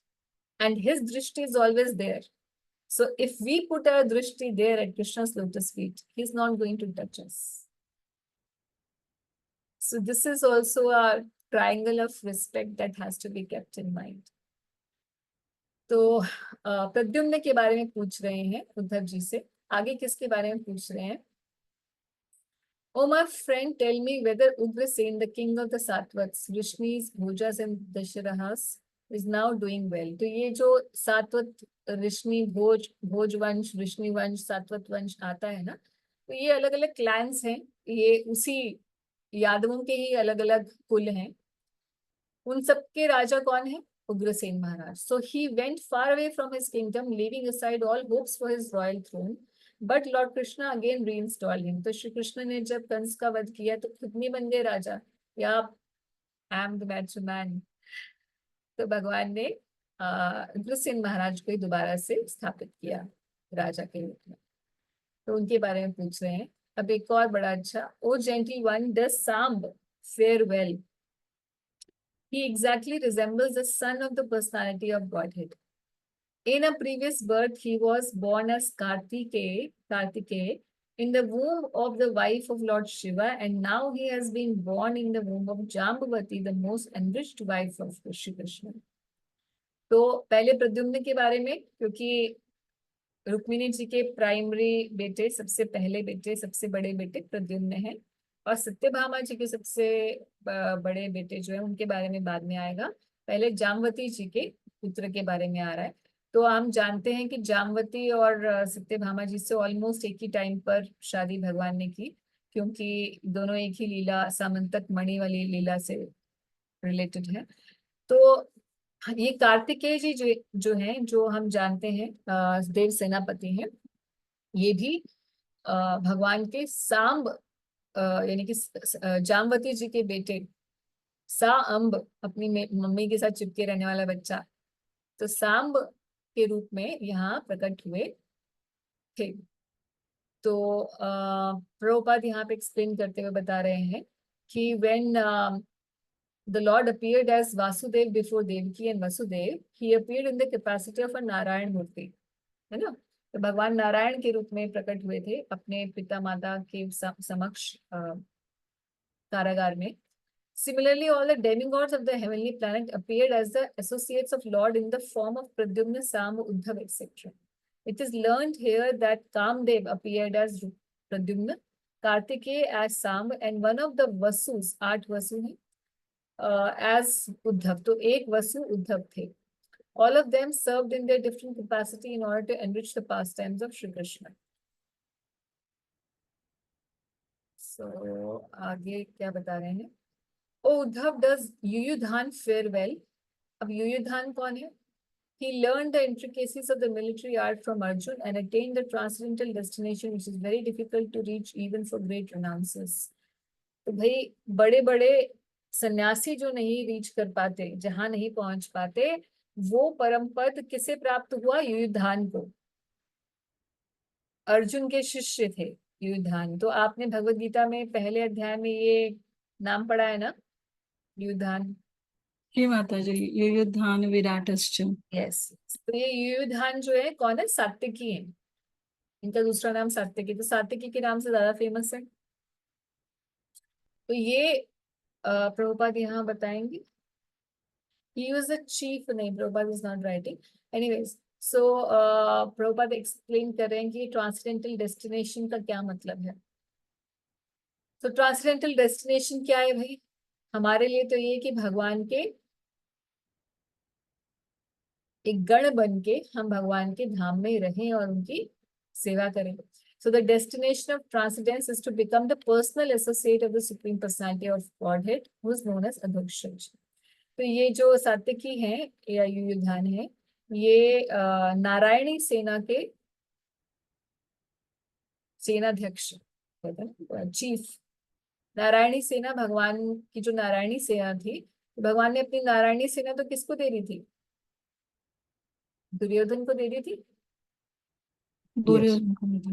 and his drishti is always there. So if we put our drishti there at Krishna's lotus feet, he's not going to touch us. So this is also a triangle of respect that has to be kept in mind. तो प्रद्युम्न के बारे में पूछ रहे हैं उद्धव जी से, आगे किसके बारे में पूछ रहे हैं? Oh, my friend, tell me whether Ugrasen, the king of the Satvats, Rishnis, Bhojas and Dasharahas, is now doing well. तो ये जो सात्वत ऋषि भोज वंश, ऋषि वंश, सात्वत वंश आता है ना, तो ये अलग अलग क्लैंस हैं, ये उसी यादवों के ही अलग अलग कुल हैं। उन सबके राजा कौन है? उग्रसेन महाराज। So he went far away from his kingdom, leaving aside all hopes for his royal throne. But Lord Krishna again reinstall him. तो श्री कृष्ण ने जब कंस का वध किया तो खुद नहीं बन गए राजा, या आई एम द मैन, तो भगवान ने उग्रसेन महाराज को ही दोबारा से स्थापित किया राजा के रूप में। तो उनके बारे में पूछ रहे हैं। अब एक और बड़ा अच्छा, o gentle one, does Samba fare well? He exactly resembles the son of the personality of Godhead. In a previous birth, he was born as Kartikeya, in the womb of the wife of Lord Shiva, and now he has been born in the womb of Jambavati, the most enriched wife of Shri Krishna. तो पहले प्रद्युम्न के बारे में, क्योंकि रुक्मिणी जी के प्राइमरी बेटे, सबसे पहले बेटे, सबसे बड़े बेटे प्रद्युम्न हैं, और सत्यभामा जी के सबसे बड़े बेटे जो है उनके बारे में बाद में आएगा। पहले जामवती जी के पुत्र के बारे में आ रहा है। तो हम जानते हैं कि जामवती और सत्यभामा जी से ऑलमोस्ट एक ही टाइम पर शादी भगवान ने की, क्योंकि दोनों एक ही लीला, सामंतक मणि वाली लीला से रिलेटेड है। तो ये कार्तिकेय जी जो हैं, जो हम जानते हैं देव सेनापति हैं, ये भी भगवान के सांब यानी कि जामवती जी के बेटे साअंब, अपनी मम्मी के साथ चिपके रहने वाला बच्चा, तो सांब के रूप में यहाँ प्रकट हुए थे। तो प्रभुपाद यहाँ पे एक्सप्लेन करते हुए बता रहे हैं कि when the Lord appeared as Vasudev before Devaki and Vasudev, he appeared in the capacity of a Narayan Murti, है ना। तो भगवान नारायण के रूप में प्रकट हुए थे अपने पिता माता के समक्ष कारागार में। Similarly, all the demigods of the heavenly planet appeared as the associates of Lord in the form of Pradyumna, Samba, Uddhav, etc. It is learned here that Kamdev appeared as Pradyumna, Kartikeya as Samba, and one of the Vasus, 8 Vasu हैं, as Uddhav. तो एक वसु उद्धव थे. All of them served in their different capacity in order to enrich the pastimes of Shri Krishna. So आगे क्या बता रहे हैं? Oh, Uddhav does Yuyudhan fare well. अब Yuyudhan कौन है? He learned the intricacies of the military art from Arjun and attained the transcendental destination, which is very difficult to reach even for great renouncers. तो भाई बड़े बड़े सन्यासी जो नहीं रीच कर पाते, जहां नहीं पहुंच पाते, वो परम पद किसे प्राप्त हुआ? युयुधान को। अर्जुन के शिष्य थे युयुधान। तो आपने भगवत गीता में पहले अध्याय में ये नाम पढ़ा है ना, युयुधान। हे माता जी, युयुधान विराटश्च। यस। तो ये युयुधान जो है कौन है? सात्विकी है। इनका दूसरा नाम सात्विकी, तो सात्विकी के नाम से ज्यादा फेमस है। तो ये प्रभुपाद यहाँ बताएंगे। He was the chief, नहीं, Prabhupada is not writing. Anyways, so Prabhupada explain कर रहे हैं कि ट्रांसडेंटल डेस्टिनेशन का क्या मतलब है। तो ट्रांसडेंटल डेस्टिनेशन क्या है भाई? हमारे लिए तो ये कि भगवान के एक गण बन के हम भगवान के धाम में रहें और उनकी सेवा करें। So the destination of transcendence is to become the personal associate of the Supreme Personality of Godhead, who is known as Adhokshaji. तो ये जो सात्विकी हैं या युयुधान है, ये नारायणी सेना के सेनाध्यक्ष, चीफ। नारायणी सेना, भगवान की जो नारायणी सेना थी, भगवान ने अपनी नारायणी सेना तो किसको दे दी थी? दुर्योधन को दे दी थी।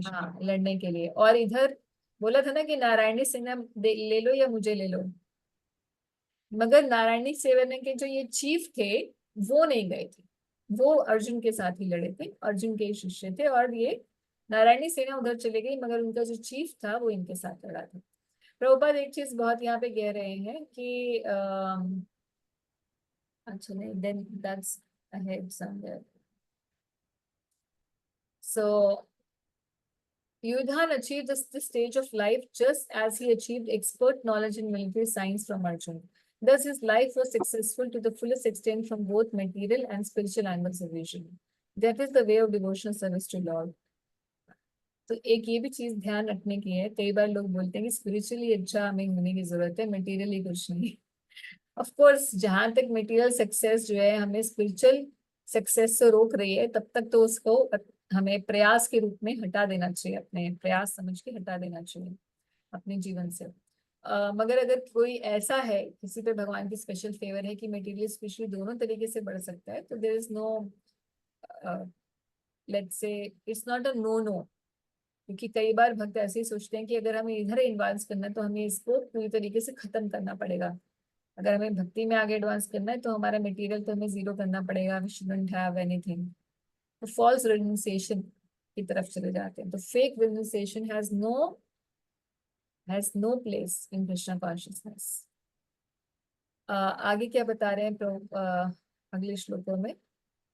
हाँ, लड़ने के लिए। और इधर बोला था ना कि नारायणी सेना ले लो या मुझे ले लो, मगर नारायणी सेना के जो ये चीफ थे वो नहीं गए थे, वो अर्जुन के साथ ही लड़े थे, अर्जुन के शिष्य थे, और ये नारायणी सेना उधर चले गई, मगर उनका जो चीफ था वो इनके साथ लड़ा था। प्रभुपाद एक चीज बहुत यहाँ पे कह रहे हैं कि अच्छा नहीं, then that's ahead somewhere. So Yudhan achieved this stage of life just as he achieved expert knowledge in military science from Arjun. Thus, his life was successful to the fullest extent from both material and spiritual angles of vision. That is the way of devotional service to Lord. तो एक ये भी चीज ध्यान रखने की है, कई बार लोग बोलते हैं कि स्पिरिचुअली अच्छा हमें होने की जरूरत है, मटेरियली कुछ नहीं। ऑफ कोर्स जहां तक मटेरियल सक्सेस जो है हमें स्पिरिचुअल सक्सेस से रोक रही है, तब तक तो उसको हमें प्रयास के रूप में हटा देना चाहिए, अपने प्रयास समझ के हटा देना चाहिए अपने जीवन से। मगर अगर कोई ऐसा है, किसी पे भगवान की स्पेशल फेवर है कि मटेरियल स्पिरिचुअली दोनों तरीके से बढ़ सकता है, तो there is no, let's say it's not a no. क्योंकि कई बार भक्त ऐसे ही सोचते हैं कि अगर हमें इधर एडवांस करना है तो हमें इसको पूरी तरीके से खत्म करना पड़ेगा। अगर हमें भक्ति में आगे एडवांस करना है तो हमारा मटेरियल तो हमें जीरो करना पड़ेगा, we shouldn't have anything. False renunciation की तरफ चले जाते हैं। तो fake realisation has no place in Krishna consciousness. आगे क्या बता रहे हैं अगले श्लोकों में,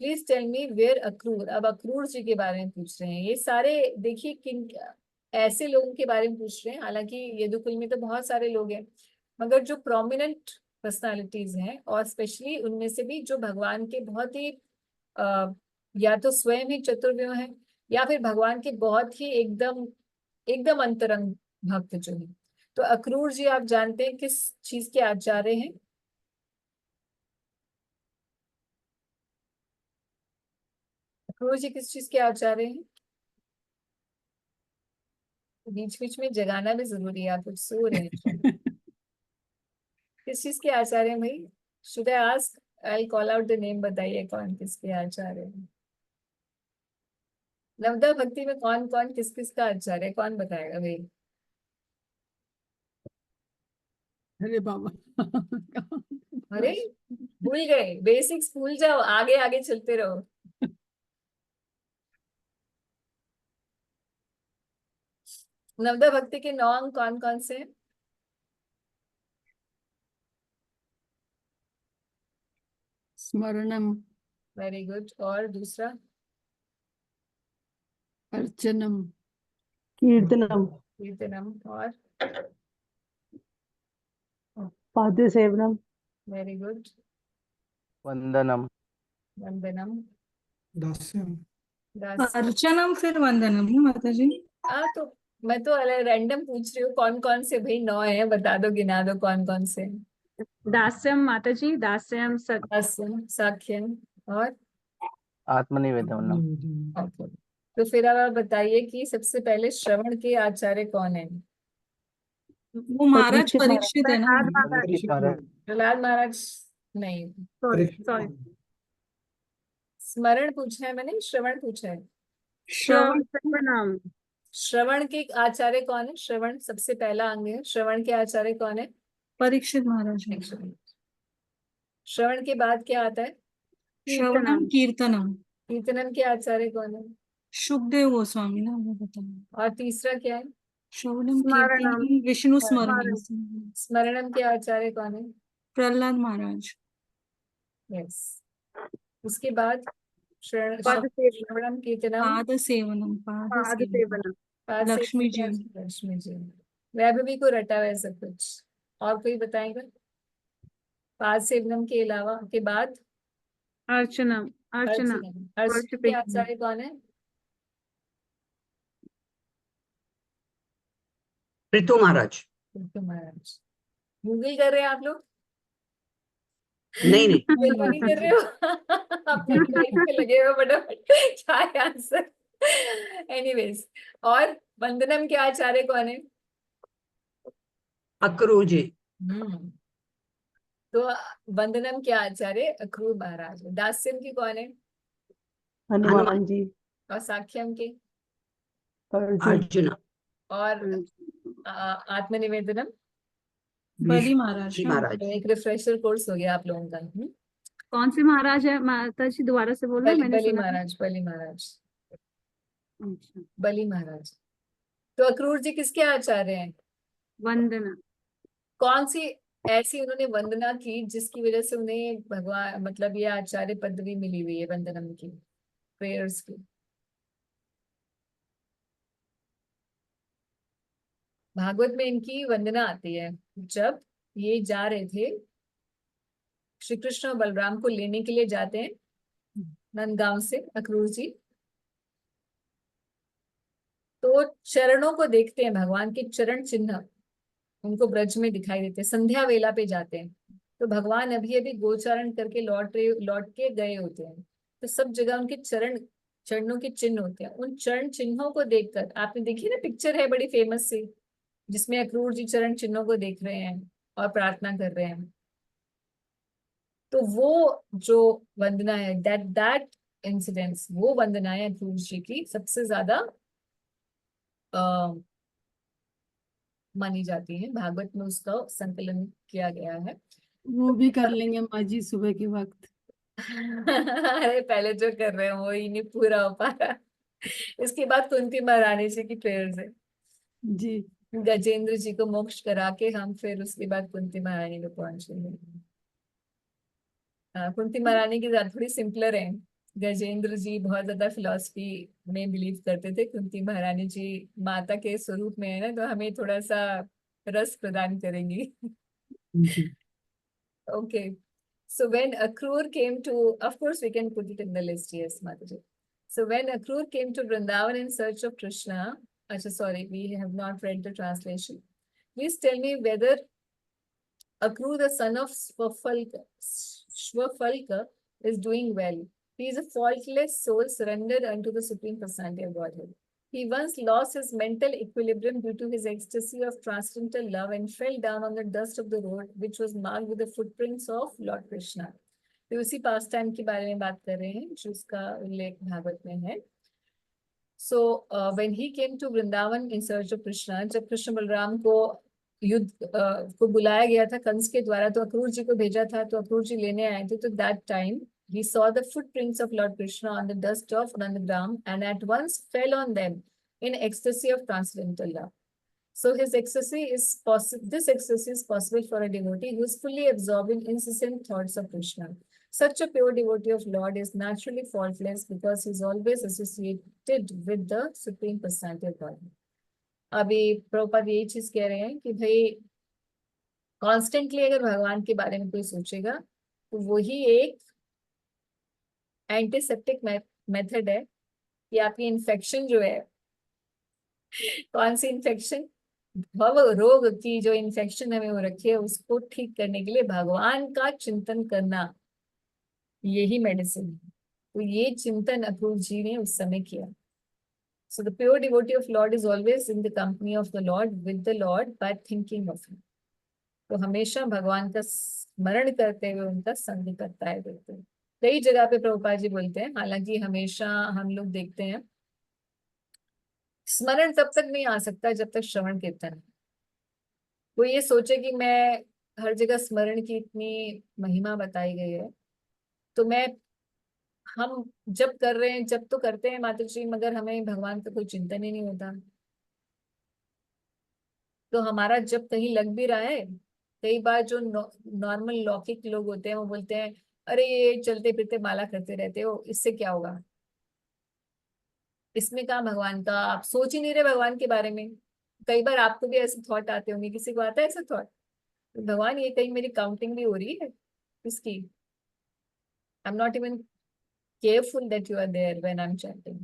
please tell me where Akrura. अब अक्रूर जी के बारे में पूछ रहे हैं। ये सारे देखिए किन ऐसे लोगों के बारे में पूछ रहे हैं, हालांकि यदुकुल में तो बहुत सारे लोग हैं, मगर जो प्रोमिनेंट पर्सनालिटीज हैं और स्पेशली उनमें से भी जो भगवान के बहुत ही या तो स्वयं ही चतुर्व्यूह हैं या फिर भगवान के बहुत ही एकदम एकदम अंतरंग भक्त जो है। तो अक्रूर जी आप जानते हैं किस चीज के आचार्य हैं? अक्रूर जी किस चीज के आचार्य हैं? बीच बीच में जगाना भी जरूरी है, आप कुछ सो रहे हैं। किस चीज के आचार्य हैं भाई? Should I ask? I call out the name, बताइए कौन किसके आचार्य हैं। नवदा भक्ति में कौन कौन किस किस का आचार्य है, कौन बताएगा भाई? अरे बाबा अरे भूल गए, बेसिक्स भूल जाओ, आगे आगे चलते रहो। नवदा भक्ति के 9 अंग कौन कौन से हैं? स्मरणम, वेरी गुड। और दूसरा? अर्चनम, कीर्तनम, कीर्तनम। और? पादसेवनम, वेरी गुड। वंदनम, वंदनम। दास्यम, दास। अर्चनम फिर वंदनम ना माता जी? तो मैं तो रैंडम पूछ रही हूँ कौन कौन से भाई 9 है, बता दो, गिना दो कौन कौन से हैं। दास्यम माता जी, दास्यम दास्यम, साख्यम। और? आत्मनिवेदनम। Okay. तो फिर अब आप बताइए कि सबसे पहले श्रवण के आचार्य कौन है? वो महाराज परीक्षित है ना? परीक्षित महाराज। प्रहलाद महाराज नहीं। सॉरी स्मरण पूछा है मैंने, श्रवण पूछा है। श्रवण श्रवण के आचार्य कौन है? श्रवण सबसे पहला अंग है, श्रवण के आचार्य कौन है? परीक्षित महाराज है। श्रवण के बाद क्या आता है? श्रवणम कीर्तनम। कीर्तनम के आचार्य कौन है? शुकदेव गोस्वामी ना, वो बताओ। और तीसरा क्या है? श्रवणम कीर्तनम विष्णु स्मरणम। स्मरणम के आचार्य कौन है? प्रहलाद महाराज। यस। उसके बाद श्रवणम कीर्तनम पाद सेवनम, पाद सेवनम। पाद लक्ष्मी जी। लक्ष्मी जी। वैभवी को रटा हुआ है सब कुछ। और कोई बताएगा? पाद सेवनम के अलावा के बाद? अर्चनम अर्चना के आचार्य कौन है? ऋतु महाराज। ऋतु महाराज। गूगल कर रहे हैं आप लोग? नहीं नहीं, गूगल नहीं कर रहे हो? अपने लाइफ पे लगे हुए फटाफट, क्या है आंसर? एनीवेज, और वंदनम के आचार्य कौन है? अक्रूर जी। तो वंदनम के आचार्य अक्रूर महाराज है। दास्यम की कौन है? हनुमान जी, और साख्यम के? अर्जुन, अर्जुन, और आत्मनिवेदनम? बलि महाराज जी ना? महाराज। एक रिफ्रेशर कोर्स हो गया आप लोगों का। कौन से महाराज है माता जी, दोबारा से बोलना, मैंने बलि सुना महाराज, बलि महाराज, अच्छा। बलि महाराज। तो अक्रूर जी किसके आचार्य हैं? वंदना। कौन सी ऐसी उन्होंने वंदना की जिसकी वजह से उन्हें भगवान मतलब ये आचार्य पदवी मिली हुई है वंदनम की, प्रेयर्स की? भागवत में इनकी वंदना आती है जब ये जा रहे थे, श्री कृष्ण और बलराम को लेने के लिए जाते हैं नंदगांव से अक्रूर जी, तो चरणों को देखते हैं, भगवान के चरण चिन्ह उनको ब्रज में दिखाई देते हैं। संध्या वेला पे जाते हैं तो भगवान अभी अभी गोचारण करके लौट के गए होते हैं, तो सब जगह उनके चरणों के चिन्ह होते हैं। उन चरण चिन्हों को देखकर, आपने देखी ना पिक्चर है बड़ी फेमस सी, जिसमें अक्रूर जी चरण चिन्हों को देख रहे हैं और प्रार्थना कर रहे हैं। तो वो जो वंदना है, दैट इंसिडेंस, वो वंदनाएं अक्रूर जी की सबसे ज्यादा मानी जाती है। भागवत में उसका संकलन किया गया है। वो भी कर लेंगे माँ जी सुबह के वक्त। अरे पहले जो कर रहे हैं वो ही नहीं पूरा हो पा रहा। इसके बाद कुंती महारानी जी की प्रेयर से जी गजेंद्र जी को मोक्ष करा के हम फिर उसके बाद कुंती महारानी को पहुंचेंगे। कुंती महारानी की ज्यादा थोड़ी सिंपलर है। गजेंद्र जी बहुत ज्यादा फिलॉसफी में बिलीव करते थे, कुंती महारानी जी माता के स्वरूप में है ना, तो हमें थोड़ा सा रस प्रदान करेंगी। जी Okay. So when Akrur came to, of course, we can put it in the list, yes, Mataji. So when Akrur came to Vrindavan in search of Krishna, sorry, we have not read the translation. Please tell me whether Akrur, the son of Shvafalka, is doing well. He is a faultless soul surrendered unto the Supreme Personality of Godhead. He once lost his mental equilibrium due to his ecstasy of transcendental love and fell down on the dust of the road, which was marked with the footprints of Lord Krishna. तो उसी पास टाइम के बारे में बात कर रहे हैं जिसका उल्लेख भागवत में है। So when he came to Vrindavan in search of Krishna, जब कृष्ण बलराम को युद्ध को बुलाया गया था कंस के द्वारा, तो अक्रूर जी को भेजा था, तो अक्रूर जी लेने आए थे, तो that time he saw the footprints of Lord Krishna on the dust of Nandagram and at once fell on them in ecstasy of transcendental love. So his ecstasy is this ecstasy is possible for a devotee who is fully absorbed in incessant thoughts of Krishna. Such a pure devotee of Lord is naturally faultless because he is always associated with the Supreme Personality of God. अभी प्रभुपाद यही चीज कह रहे हैं कि भाई कॉन्स्टेंटली अगर भगवान के बारे में कोई सोचेगा तो वही एक एंटीसेप्टिक मेथड है कि आपकी इन्फेक्शन जो है, कौन सी इन्फेक्शन, भव रोग की जो इन्फेक्शन हमें हो रखी है, उसको ठीक करने के लिए भगवान का चिंतन करना यही मेडिसिन है। तो ये चिंतन अक्रूर जी ने उस समय किया। So the pure devotee of Lord is always in the company of the Lord, with the Lord, by thinking of him. तो हमेशा भगवान का स्मरण करते हुए उनका संग करता है। बिल्कुल कई जगह पे प्रभुपाद जी बोलते हैं, हालांकि हमेशा हम लोग देखते हैं स्मरण तब तक नहीं आ सकता जब तक श्रवण कीर्तन है। वो ये सोचे कि मैं हर जगह स्मरण की इतनी महिमा बताई गई है, तो मैं हम जब कर रहे हैं, जब तो करते हैं माता जी, मगर हमें भगवान का कोई चिंतन ही नहीं होता। तो हमारा जब कहीं लग भी रहा है, कई बार जो नॉर्मल लौकिक लोग होते हैं वो बोलते हैं अरे ये चलते फिरते माला करते रहते हो, इससे क्या होगा, इसमें कहाँ भगवान का, आप सोच ही नहीं रहे भगवान के बारे में। कई बार आपको भी ऐसे थॉट आते होंगे, किसी को आता है ऐसा थॉट, भगवान ये कहीं मेरी काउंटिंग भी हो रही है इसकी, I am not even careful that you are there when I am chanting.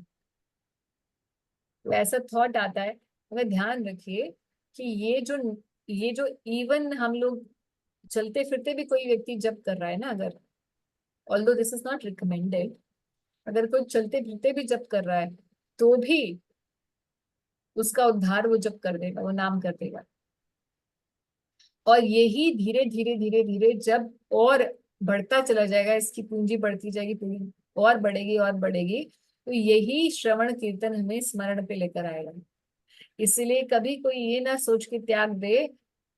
तो ऐसा थॉट आता है, मगर ध्यान रखिए कि ये जो इवन हम लोग चलते फिरते भी कोई व्यक्ति जब कर रहा है ना, अगर although this is not recommended, अगर कोई चलते फिरते भी जब कर रहा है तो भी उसका उद्धार वो जब कर देगा, वो नाम कर देगा। और यही धीरे धीरे धीरे धीरे जब और बढ़ता चला जाएगा, इसकी पूंजी बढ़ती जाएगी, पूंजी और बढ़ेगी और बढ़ेगी, तो यही श्रवण कीर्तन हमें स्मरण पे लेकर आएगा। इसीलिए कभी कोई ये ना सोच के त्याग दे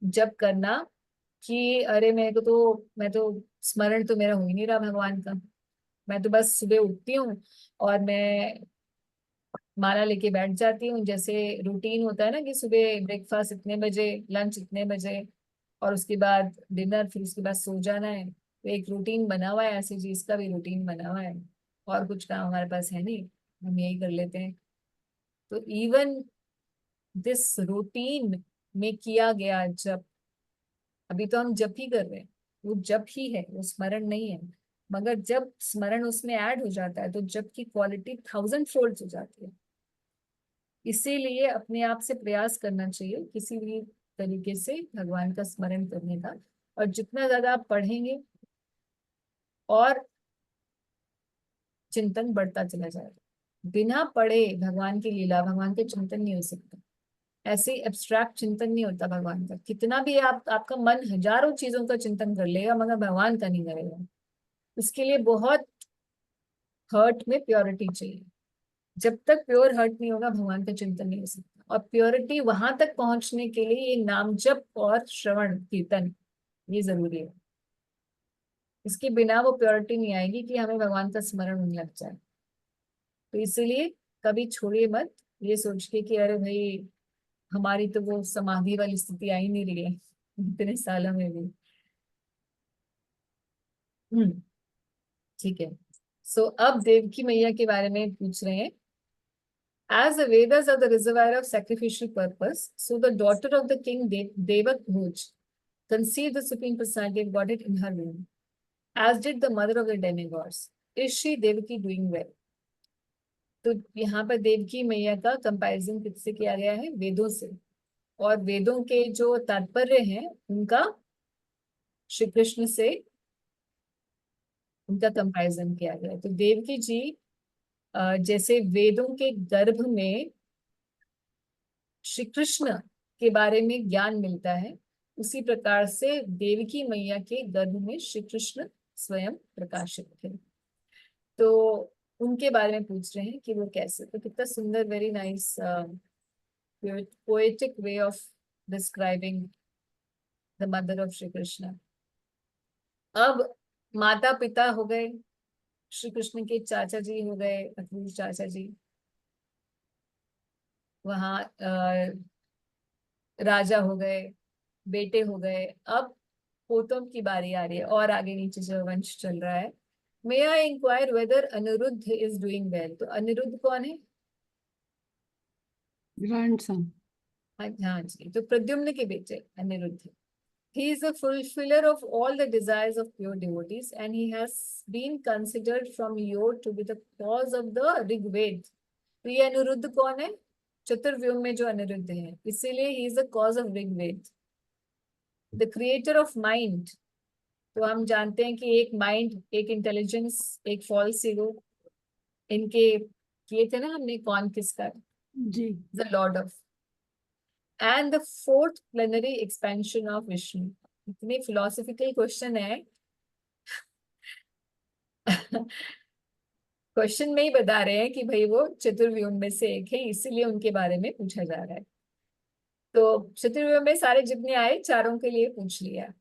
जब करना कि अरे मैं तो स्मरण तो मेरा हो ही नहीं रहा भगवान का, मैं तो बस सुबह उठती हूँ और मैं माला लेके बैठ जाती हूँ, जैसे रूटीन होता है ना कि सुबह ब्रेकफास्ट इतने बजे, लंच इतने बजे और उसके बाद डिनर, फिर उसके बाद सो जाना है। तो एक रूटीन बना हुआ है, ऐसी चीज का भी रूटीन बना हुआ है, और कुछ काम हमारे पास है नहीं, हम यही कर लेते हैं। तो इवन दिस रूटीन में किया गया जब, अभी तो हम जप ही कर रहे हैं, वो जप ही है, वो स्मरण नहीं है, मगर जब स्मरण उसमें ऐड हो जाता है तो जप की क्वालिटी 1000 फोल्ड हो जाती है। इसीलिए अपने आप से प्रयास करना चाहिए किसी भी तरीके से भगवान का स्मरण करने का, और जितना ज्यादा आप पढ़ेंगे और चिंतन बढ़ता चला जाएगा। बिना पढ़े भगवान की लीला, भगवान के चिंतन नहीं हो सकता, ऐसे एब्स्ट्रैक्ट चिंतन नहीं होता भगवान का। कितना भी आपका मन हजारों चीजों का चिंतन कर लेगा मगर भगवान का नहीं करेगा। उसके लिए बहुत हर्ट में प्योरिटी चाहिए। जब तक प्योर हर्ट नहीं होगा भगवान का चिंतन नहीं हो सकता, और प्योरिटी वहां तक पहुंचने के लिए ये नाम जप और श्रवण कीर्तन ये जरूरी है। इसके बिना वो प्योरिटी नहीं आएगी कि हमें भगवान का स्मरण होने लग जाए। तो इसीलिए कभी छोड़िए मत ये सोच के कि अरे भाई हमारी तो वो समाधि वाली स्थिति आ ही नहीं रही है इतने सालों में भी। ठीक है। सो अब देवकी मैया के बारे में पूछ रहे हैं। As the Vedas are the reservoir of sacrificial purpose, so the daughter of the king Devak Bhuj conceived the Supreme Personality of Godhead in her womb, as did the mother of the demigods. Is she Devaki doing well? तो यहाँ पर देवकी मैया का कंपैरिजन किससे किया गया है? वेदों से। और वेदों के जो तात्पर्य हैं उनका श्री कृष्ण से उनका कंपैरिजन किया गया है। तो देवकी जी जैसे वेदों के गर्भ में श्री कृष्ण के बारे में ज्ञान मिलता है, उसी प्रकार से देवकी मैया के गर्भ में श्री कृष्ण स्वयं प्रकाशित थे। तो उनके बारे में पूछ रहे हैं कि वो कैसे। तो कितना सुंदर, very nice poetic way of describing the mother of Shri Krishna. अब माता पिता हो गए, श्री कृष्ण के चाचा जी हो गए, अक्रूर चाचा जी, वहाँ राजा हो गए, बेटे हो गए। अब पोतों की बारी आ रही है और आगे नीचे जो वंश चल रहा है। May I enquire whether Aniruddha is doing well. तो अनिरुद्ध कौन है? ग्रैंडसन। हाँ जी, तो प्रद्युम्न के बेटे Anirudh. He is a fulfiller of all the desires of pure devotees, and he has been considered from yore to be the cause of the Rigved. तो ये अनिरुद्ध कौन है? चतुर्व्यूह में जो अनिरुद्ध है, इसीलिए he is the cause of Rigved. The creator of mind. तो हम जानते हैं कि एक माइंड, एक इंटेलिजेंस, एक फॉल्स ईगो, इनके किए थे ना हमने कौन किसका? जी। The Lord of. And the fourth plenary expansion of Vishnu. इतने philosophical question है। क्वेश्चन में ही बता रहे हैं कि भाई वो चतुर्व्यूह में से एक है, इसीलिए उनके बारे में पूछा जा रहा है। तो चतुर्व्यूह में सारे जितने आए चारों के लिए पूछ लिया।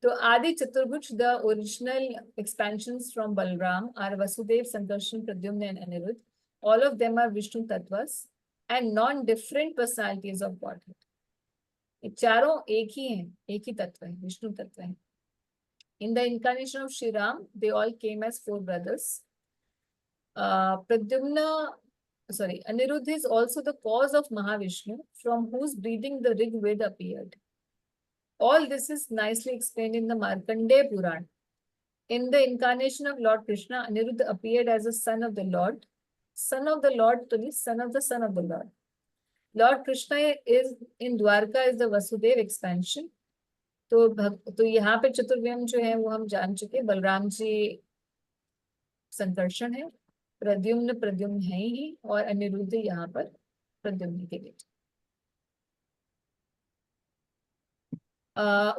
तो आदि चतुर्भुज, the original expansions from Balaram are Vasudev, Sankarshan, Pradyumna and Aniruddha. All of them are Vishnu tattvas and non different personalities of Godhead. ये चारों एक ही हैं, एक ही तत्व है, विष्णु तत्व है। In the incarnation of Shri Ram, they all came as 4 brothers. Pradyumna, sorry, Aniruddha is also the cause of Mahavishnu, from whose breathing the Rig Veda appeared. All this is nicely explained in the Markandeya Puran. In the incarnation of Lord Krishna, Aniruddha appeared as a son of the Lord, son of the Lord to the son of the Lord. Lord Krishna is in Dwarka is the Vasudev expansion. तो यहाँ पे चतुर्व्यूह जो है वो हम जान चुके। बलराम जी संकर्षण है, प्रद्युम्न है ही, और अनिरुद्ध यहाँ पर प्रद्युम्न के बेटे।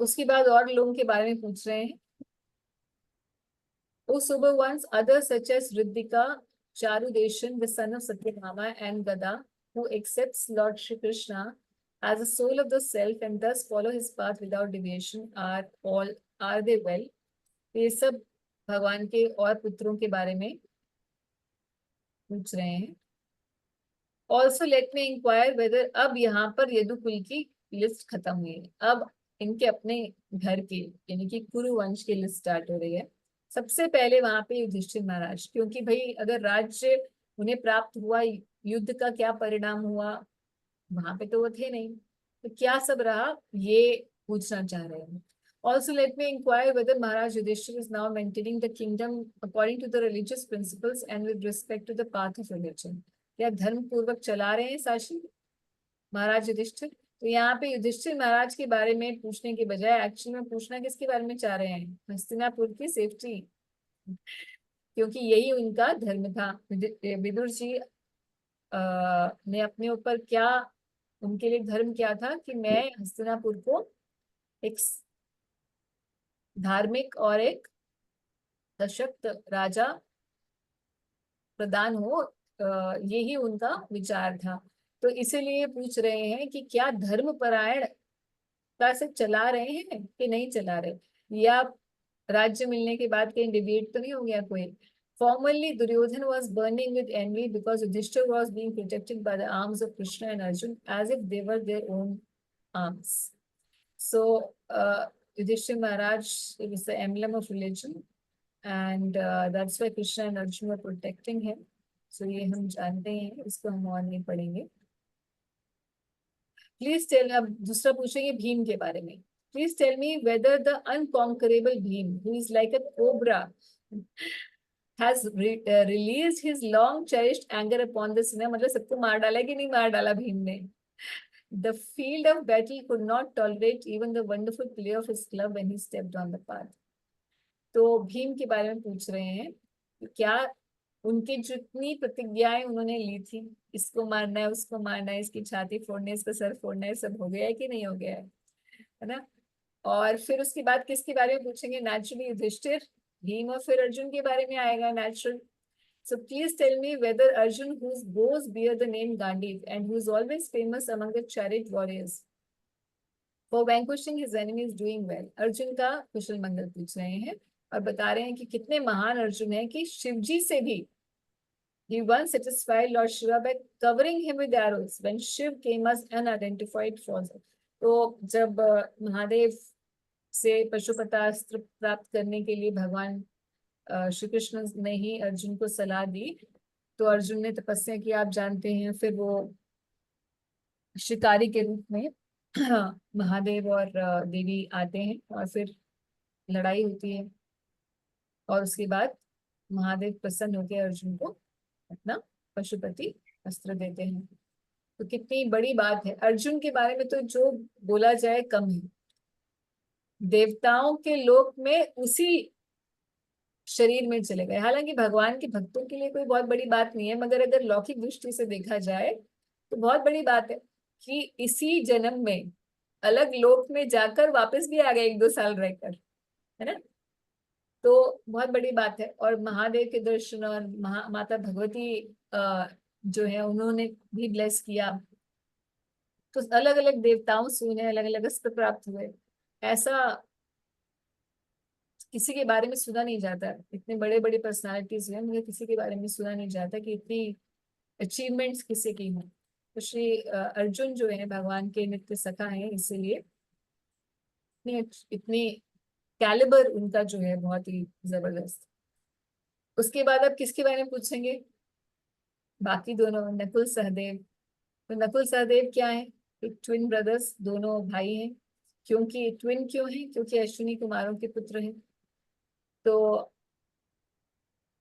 उसके बाद और लोगों के बारे में पूछ रहे हैं। O sober ones, others such as Riddhika, Charudeshan, the son of Satyabhama, and Gada, who accepts Lord Shri Krishna as the soul of the self and thus follow his path without deviation, are they well? ये सब भगवान के और पुत्रों के बारे में पूछ रहे हैं। Also let me inquire whether, अब यहाँ पर यदुकुल की लिस्ट खत्म हुई है, अब इनके अपने घर की यानी कि कुरु वंश की लिस्ट स्टार्ट हो रही है। सबसे पहले वहां पे युधिष्ठिर महाराज, क्योंकि भाई अगर राज्य उन्हें प्राप्त हुआ, युद्ध का क्या परिणाम हुआ, वहां पे तो वो थे नहीं, तो क्या सब रहा ये पूछना चाह रहे हैं। Also let me inquire whether Maharaj Yudhishthira is now maintaining the kingdom according to the religious principles and with respect to the path of religion. क्या धर्म पूर्वक चला रहे हैं शासन महाराज युधिष्ठिर? तो यहाँ पे युधिष्ठिर महाराज के बारे में पूछने के बजाय एक्चुअली में पूछना किसके बारे में चाह रहे हैं? हस्तिनापुर की सेफ्टी, क्योंकि यही उनका धर्म था। विदुर जी ने अपने ऊपर क्या, उनके लिए धर्म क्या था कि मैं हस्तिनापुर को एक धार्मिक और एक सशक्त राजा प्रदान हो, यही उनका विचार था। तो इसीलिए पूछ रहे हैं कि क्या धर्मपरायण से चला रहे हैं कि नहीं चला रहे, या राज्य मिलने के बाद कहीं डिबेट तो नहीं हो गया कोई। Formerly, Duryodhana was burning with envy because Yudhishthira was being protected by the arms of Krishna and Arjun as if they were their own arms. So, Yudhishthira Maharaj is the emblem of religion, and that's why Krishna and Arjun were protecting him. So, ये हम जानते हैं, इसको हम और नहीं पढ़ेंगे. Please tell, अब दूसरा पूछेंगे भीम के बारे में. Please tell me whether the unconquerable Bhim, who is like a cobra, has released his long cherished anger upon the sinner. मतलब सबको मार डाला कि नहीं मार डाला भीम ने. The field of battle could not tolerate even the wonderful play of his club when he stepped on the path. तो भीम के बारे में पूछ रहे हैं कि क्या उनकी जितनी प्रतिज्ञाएं उन्होंने ली थी, इसको मारना है, उसको मारना है, इसकी छाती फोड़ना है, इसका सर फोड़ना है, सब हो गया है कि नहीं हो गया है ना. और फिर उसके बाद किसके बारे में पूछेंगे? नेचुरली युधिष्ठिर, भीम और फिर अर्जुन के बारे में आएगा natural. So please tell me whether Arjun, whose bows bear the name Gandiv and who is always famous among the chariot warriors for vanquishing his enemies, doing well. Arjun का कुशल मंगल पूछ रहे हैं और बता रहे हैं कि कितने महान अर्जुन हैं कि शिवजी से भी he once satisfied Lord Shiva by covering him with arrows when Shiv came as unidentified foe. तो जब महादेव से पशुपतास्त्र प्राप्त करने के लिए भगवान श्री कृष्ण ने ही अर्जुन को सलाह दी, तो अर्जुन ने तपस्या की, आप जानते हैं. फिर वो शिकारी के रूप में महादेव और देवी आते हैं और फिर लड़ाई होती है और उसके बाद महादेव प्रसन्न होकर अर्जुन को अपना पशुपति अस्त्र देते हैं. तो कितनी बड़ी बात है. अर्जुन के बारे में तो जो बोला जाए कम है. देवताओं के लोक में उसी शरीर में चले गए. हालांकि भगवान के भक्तों के लिए कोई बहुत बड़ी बात नहीं है, मगर अगर लौकिक दृष्टि से देखा जाए तो बहुत बड़ी बात है कि इसी जन्म में अलग लोक में जाकर वापस भी आ गए 1-2 साल रहकर, है ना. तो बहुत बड़ी बात है. और महादेव के दर्शन और माता भगवती जो है उन्होंने भी ब्लेस किया. तो अलग अलग देवताओं से उन्हें अलग अलग अस्त्र प्राप्त हुए. ऐसा किसी के बारे में सुना नहीं जाता. इतने बड़े बड़े पर्सनालिटीज हैं, मुझे किसी के बारे में सुना नहीं जाता कि इतनी अचीवमेंट्स किसी की हैं. तो श्री अर्जुन जो है भगवान के नित्य सखा हैं, इसीलिए इतनी कैलिबर उनका जो है बहुत ही जबरदस्त. उसके बाद अब किसके बारे में पूछेंगे? बाकी दोनों, नकुल सहदेव. तो नकुल सहदेव क्या है? ट्विन ब्रदर्स, दोनों भाई हैं. क्योंकि ट्विन क्यों है? क्योंकि अश्विनी कुमारों के पुत्र हैं. तो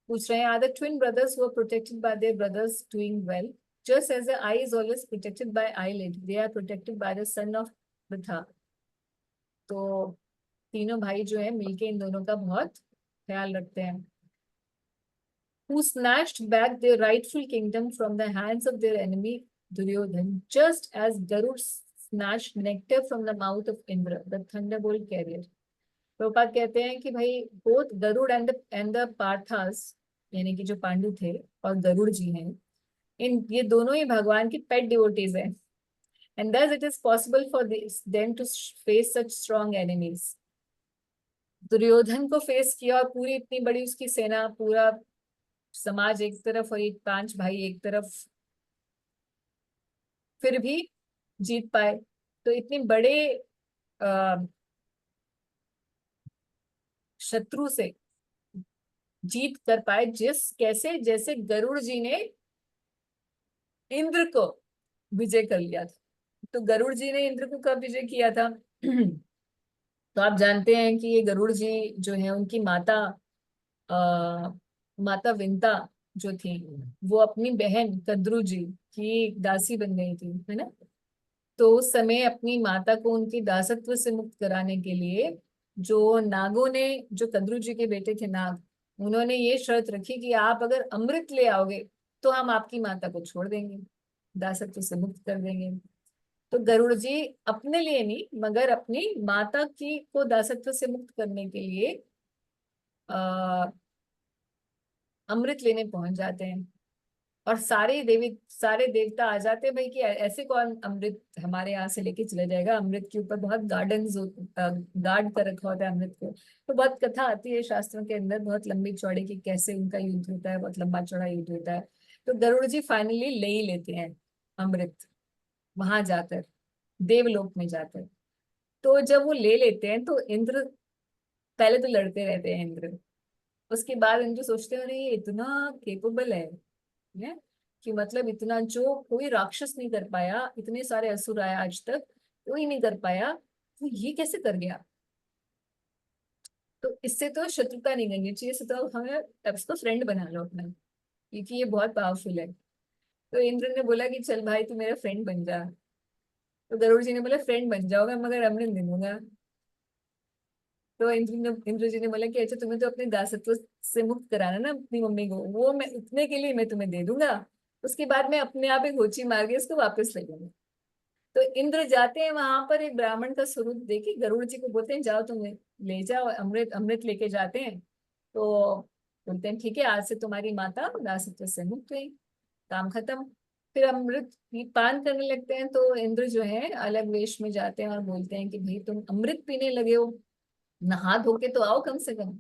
पूछ रहे हैं, are the twin brothers who are protected by their brothers doing well, just as the eye is always protected by eyelid, they are protected by the son of Pritha. तो तीनों भाई जो है मिलके इन दोनों का बहुत ख्याल रखते हैं. Who snatched back their rightful kingdom from the hands of their enemy Duryodhan, just as Garud snatched nectar from the mouth of Indra, the thunderbolt carrier. Prabhupada कहते हैं कि भाई both गरुड़ and the पार्थास, यानी कि जो पांडु थे और गरुड़ जी हैं, ये दोनों ही भगवान की पेट डिवोटीज हैं. And thus it is possible for them to face such strong enemies. Duryodhana को फेस किया और पूरी इतनी बड़ी उसकी सेना, पूरा समाज एक तरफ और ये 5 भाई एक तरफ, फिर भी जीत पाए. तो इतने बड़े शत्रु से जीत कर पाए, जैसे गरुड़ जी ने इंद्र को विजय कर लिया था. तो गरुड़ जी ने इंद्र को कब विजय किया था? तो आप जानते हैं कि ये गरुड़ जी जो है उनकी माता विंता जो थी वो अपनी बहन कद्रु जी की दासी बन गई थी, है ना. तो उस समय अपनी माता को उनकी दासत्व से मुक्त कराने के लिए जो नागों ने, जो कद्रु जी के बेटे थे नाग, उन्होंने ये शर्त रखी कि आप अगर अमृत ले आओगे तो हम आपकी माता को छोड़ देंगे, दासत्व से मुक्त कर देंगे. तो गरुड़ जी अपने लिए नहीं मगर अपनी माता की को दासत्व से मुक्त करने के लिए अमृत लेने पहुंच जाते हैं. और सारे देवता आ जाते हैं भाई कि ऐसे कौन अमृत हमारे यहाँ से लेके चले जाएगा। अमृत के ऊपर बहुत गार्ड कर रखा होता है अमृत को। तो बहुत कथा आती है शास्त्रों के अंदर, बहुत लंबी चौड़ी, की कैसे उनका युद्ध होता है, बहुत लंबा चौड़ा युद्ध होता है। तो गरुड़ जी फाइनली ले ही लेते हैं अमृत वहां जाकर, देवलोक में जाकर। तो जब वो ले लेते हैं तो इंद्र, पहले तो लड़ते रहते हैं इंद्र, उसके बाद इंद्र सोचते हैं अरे ये इतना केपेबल है कि मतलब इतना जो कोई राक्षस नहीं कर पाया, इतने सारे असुर आए आज तक कोई नहीं कर पाया, तो ये कैसे कर गया। तो इससे तो शत्रुता नहीं करनी चाहिए, इससे तो हमें अब इसको फ्रेंड बना लो अपना, क्योंकि ये बहुत पावरफुल है। तो इंद्र ने बोला कि चल भाई तू मेरा फ्रेंड बन जा। तो गरुड़ जी ने बोला फ्रेंड बन जाओगे मगर अमृत नहीं दूंगा। तो इंद्र जी ने बोला कि अच्छा तुम्हें तो अपने दासत्व से मुक्त कराना ना अपनी मम्मी को, वो मैं उतने के लिए मैं तुम्हें दे दूंगा, उसके बाद मैं अपने आप एक होची मार के इसको वापस ले लूंगा। तो इंद्र जाते हैं वहां पर, एक ब्राह्मण का स्वरूप देके गरुड़ जी को बोलते हैं जाओ तुम ले जाओ अमृत। अमृत लेके जाते हैं तो बोलते हैं ठीक है आज से तुम्हारी माता दासत्व से मुक्त हुई, काम खत्म। फिर अमृत पान करने लगते हैं तो इंद्र जो है अलग वेश में जाते हैं और बोलते हैं कि भाई तुम अमृत पीने लगे हो, नहा धो के तो आओ कम से कम।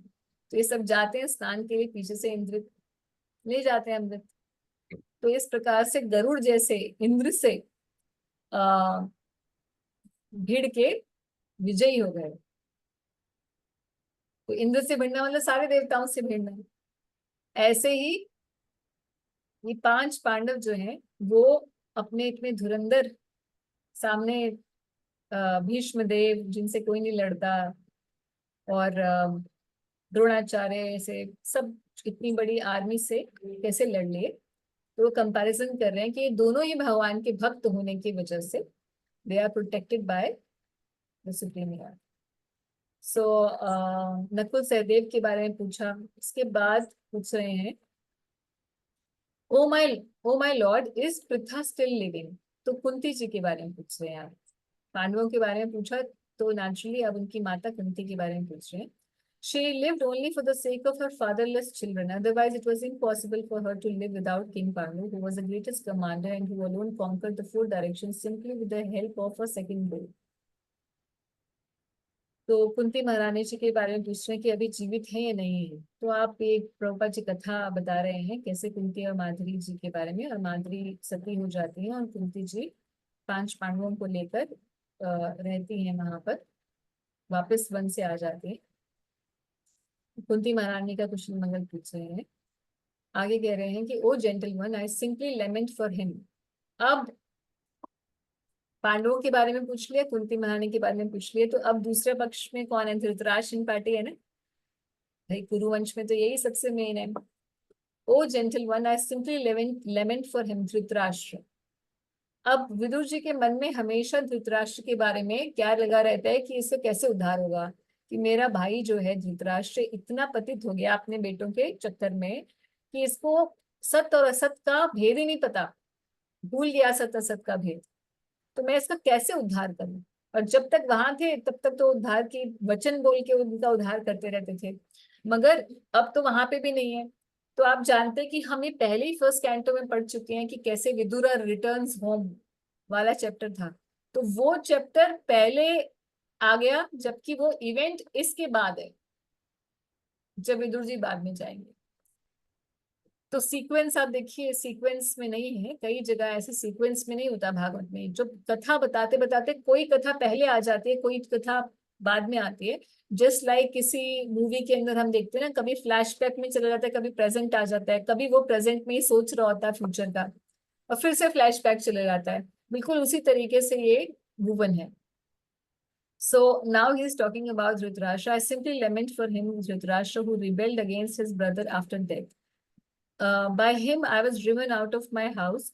तो ये सब जाते हैं स्नान के लिए, पीछे से इंद्र ले जाते हैं अमृत। तो इस प्रकार से गरुड़ जैसे इंद्र से आ भिड़ के विजयी हो गए। तो इंद्र से भिड़ना मतलब सारे देवताओं से भिड़ना। ऐसे ही ये 5 पांडव जो हैं वो अपने इतने धुरंधर सामने, भीष्म देव जिनसे कोई नहीं लड़ता, और द्रोणाचार्य से सब इतनी बड़ी आर्मी से कैसे लड़ लिए। तो कंपैरिजन कर रहे हैं कि ये दोनों ही भगवान के भक्त होने की वजह से they are protected by the supreme lord. So Nakul Sahadev के बारे में पूछा, इसके बाद पूछ रहे हैं o my lord is Pritha still living. तो कुंती जी के बारे में पूछ रहे हैं आप। पांडवों के बारे में पूछा तो नेचुरली अब उनकी माता कुंती के बारे में पूछ रहे हैं। She lived only for the sake of her fatherless children. Otherwise, it was impossible for her to live without King Pandu, who was the greatest commander and who alone conquered the 4 directions simply with the help of a second bow. तो कुंती महारानी जी के बारे में पूछ रहे हैं कि अभी जीवित है या नहीं है। तो आप एक प्रभुपाद जी कथा बता रहे हैं कैसे कुंती और माधुरी जी के बारे में, और माधुरी सती हो जाती है और कुंती जी 5 पांडवों को लेकर रहती हैं वहां पर, वापस वन से आ जाती है। कुंती महारानी का कुशल मंगल पूछ रहे हैं। आगे कह रहे हैं कि o gentleman I simply lament for him. अब पांडवों के बारे में पूछ लिया, कुंती महारानी के बारे में पूछ लिया, तो अब दूसरे पक्ष में कौन है, धृतराष्ट्र पार्टी है ना भाई, कुरुवंश में तो यही सबसे मेन है। O gentleman I simply lament for him Dhritarashtra. अब विदुर जी के मन में हमेशा धृतराष्ट्र के बारे में क्या लगा रहता है कि इससे कैसे उद्धार होगा, कि मेरा भाई जो है धृतराष्ट्र इतना पतित हो गया अपने बेटों के चक्कर में कि इसको सत्य और असत का भेद ही नहीं पता, भूल गया सत्य असत का भेद। तो मैं इसका कैसे उद्धार करूं। और जब तक वहां थे तब तक तो उद्धार की वचन बोल के उनका उद्धार करते रहते थे, मगर अब तो वहां पे भी नहीं है। तो आप जानते हैं कि हम ये पहले ही फर्स्ट कैंटो में पढ़ चुके हैं कि कैसे विदुर रिटर्न्स होम वाला चैप्टर था। तो वो चैप्टर पहले आ गया, जबकि वो इवेंट इसके बाद है, जब विदुर जी बाद में जाएंगे। तो सीक्वेंस आप देखिए, सीक्वेंस में नहीं है, कई जगह ऐसे सीक्वेंस में नहीं होता भागवत में, जो कथा बताते बताते कोई कथा पहले आ जाती है, कोई कथा बाद में आती है। जस्ट लाइक किसी मूवी के अंदर हम देखते हैं ना, कभी फ्लैशबैक में चला जाता है, कभी प्रेजेंट आ जाता है, कभी वो प्रेजेंट में ही सोच रहा होता है फ्यूचर का और फिर से फ्लैशबैक चला जाता है, बिल्कुल उसी तरीके से ये भुवन है। So now he is talking about Dhritarashtra. I simply lament for him, Dhritarashtra, who rebelled against his brother after death. By him I was driven out of my house.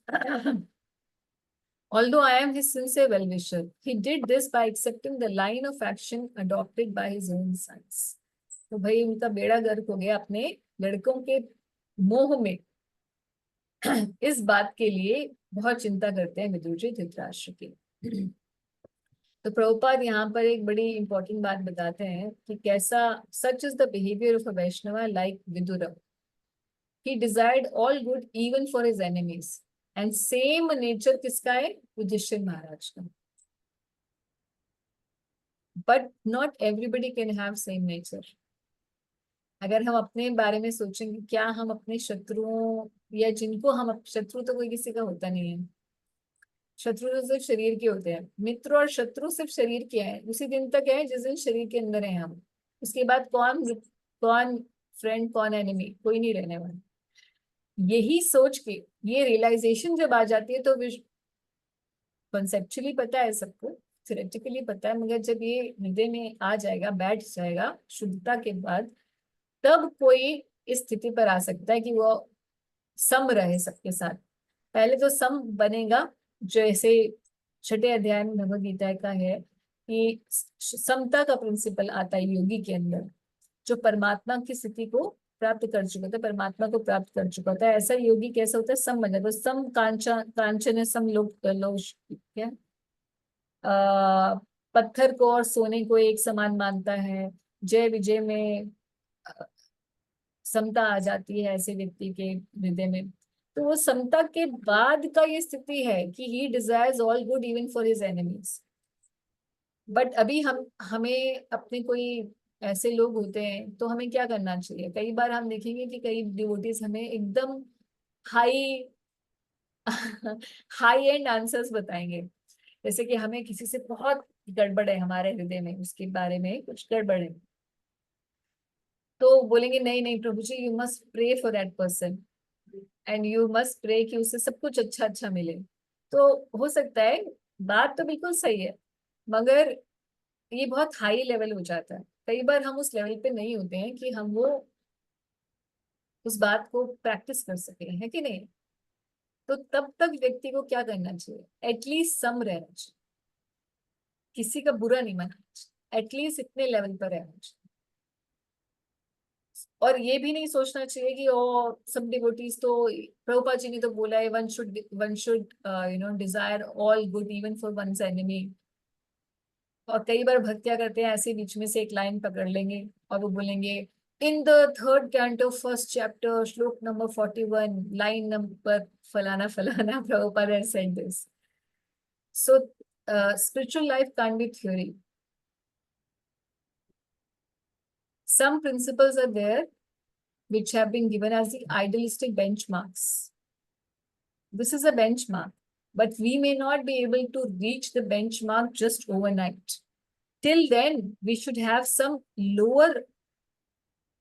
Although I am his sincere well-wisher, he did this by accepting the line of action adopted by his own sons. तो भाई उनका बेड़ा गर्क हो गया अपने लड़कों के मोह में। इस बात के लिए बहुत चिंता करते हैं विदुर जी धृतराष्ट्र की। तो प्रभुपाद यहाँ पर एक बड़ी इंपॉर्टेंट बात बताते हैं कि कैसा such is the behaviour of a Vaishnava like Vidura. he desired all good even for his enemies. And same nature किसका है? युधिष्ठिर महाराज का. But not everybody can have same nature. अगर हम अपने बारे में सोचेंगे, क्या हम अपने शत्रुओं या जिनको हम, शत्रु तो कोई किसी का होता नहीं है, शत्रु तो सिर्फ शरीर के होते हैं. मित्र और शत्रु सिर्फ शरीर के हैं, उसी दिन तक है जिस दिन शरीर के अंदर है हम. उसके बाद कौन फ्रेंड कौन एनिमी, कोई नहीं रहने वाला. यही सोच के ये रियलाइजेशन जब आ जाती है तो कॉन्सेप्चुअली पता है सबको, थ्योरेटिकली पता है, मगर जब ये हृदय में आ जाएगा, बैठ जाएगा शुद्धता के बाद, तब कोई इस स्थिति पर आ सकता है कि वो सम रहे सबके साथ. पहले तो सम बनेगा, जैसे 6ठे अध्याय में भगवद गीता का है कि समता का प्रिंसिपल आता है योगी के अंदर, जो परमात्मा की स्थिति को प्राप्त कर चुका था, परमात्मा को प्राप्त कर चुका था. ऐसा योगी कैसा होता है? सम बन जाता है. सम कांचन सम लोग क्या पत्थर को और सोने को एक समान मानता है. जय विजय में समता आ जाती है ऐसे व्यक्ति के हृदय में. तो वो समता के बाद का ये स्थिति है कि he desires all good even for his enemies. But अभी हमें अपने कोई ऐसे लोग होते हैं तो हमें क्या करना चाहिए? कई बार हम देखेंगे कि कई डिवोटीज हमें एकदम हाई हाई एंड आंसर्स बताएंगे. जैसे कि हमें किसी से बहुत गड़बड़ है हमारे हृदय में, उसके बारे में कुछ गड़बड़ है, तो बोलेंगे नहीं नहीं प्रभु जी, you must pray for that person and you must pray कि उससे सब कुछ अच्छा अच्छा मिले. तो हो सकता है बात तो बिल्कुल सही है, मगर ये बहुत हाई लेवल हो जाता है. कई बार हम उस लेवल पे नहीं होते हैं कि हम वो उस बात को प्रैक्टिस कर सके, है कि नहीं? तो तब तक व्यक्ति को क्या करना चाहिए? एटलीस्ट सम रहना चाहिए, किसी का बुरा नहीं मानना चाहिए, एटलीस्ट इतने लेवल पर रहना चाहिए. और ये भी नहीं सोचना चाहिए कि ओ सब डिवोटीज तो, प्रभुपाद जी ने तो बोला है one should desire all good even for one's enemy. और कई बार भक्तियां करते हैं ऐसे, बीच में से एक लाइन पकड़ लेंगे और वो बोलेंगे in the 3rd canto 1st chapter श्लोक नंबर 41 लाइन नंबर फलाना फलाना Prabhupada has said this. So spiritual life can't be theory. Some principles are there which have been given as the idealistic benchmarks. This is a benchmark, but we may not be able to reach the benchmark just overnight. Till then, we should have some lower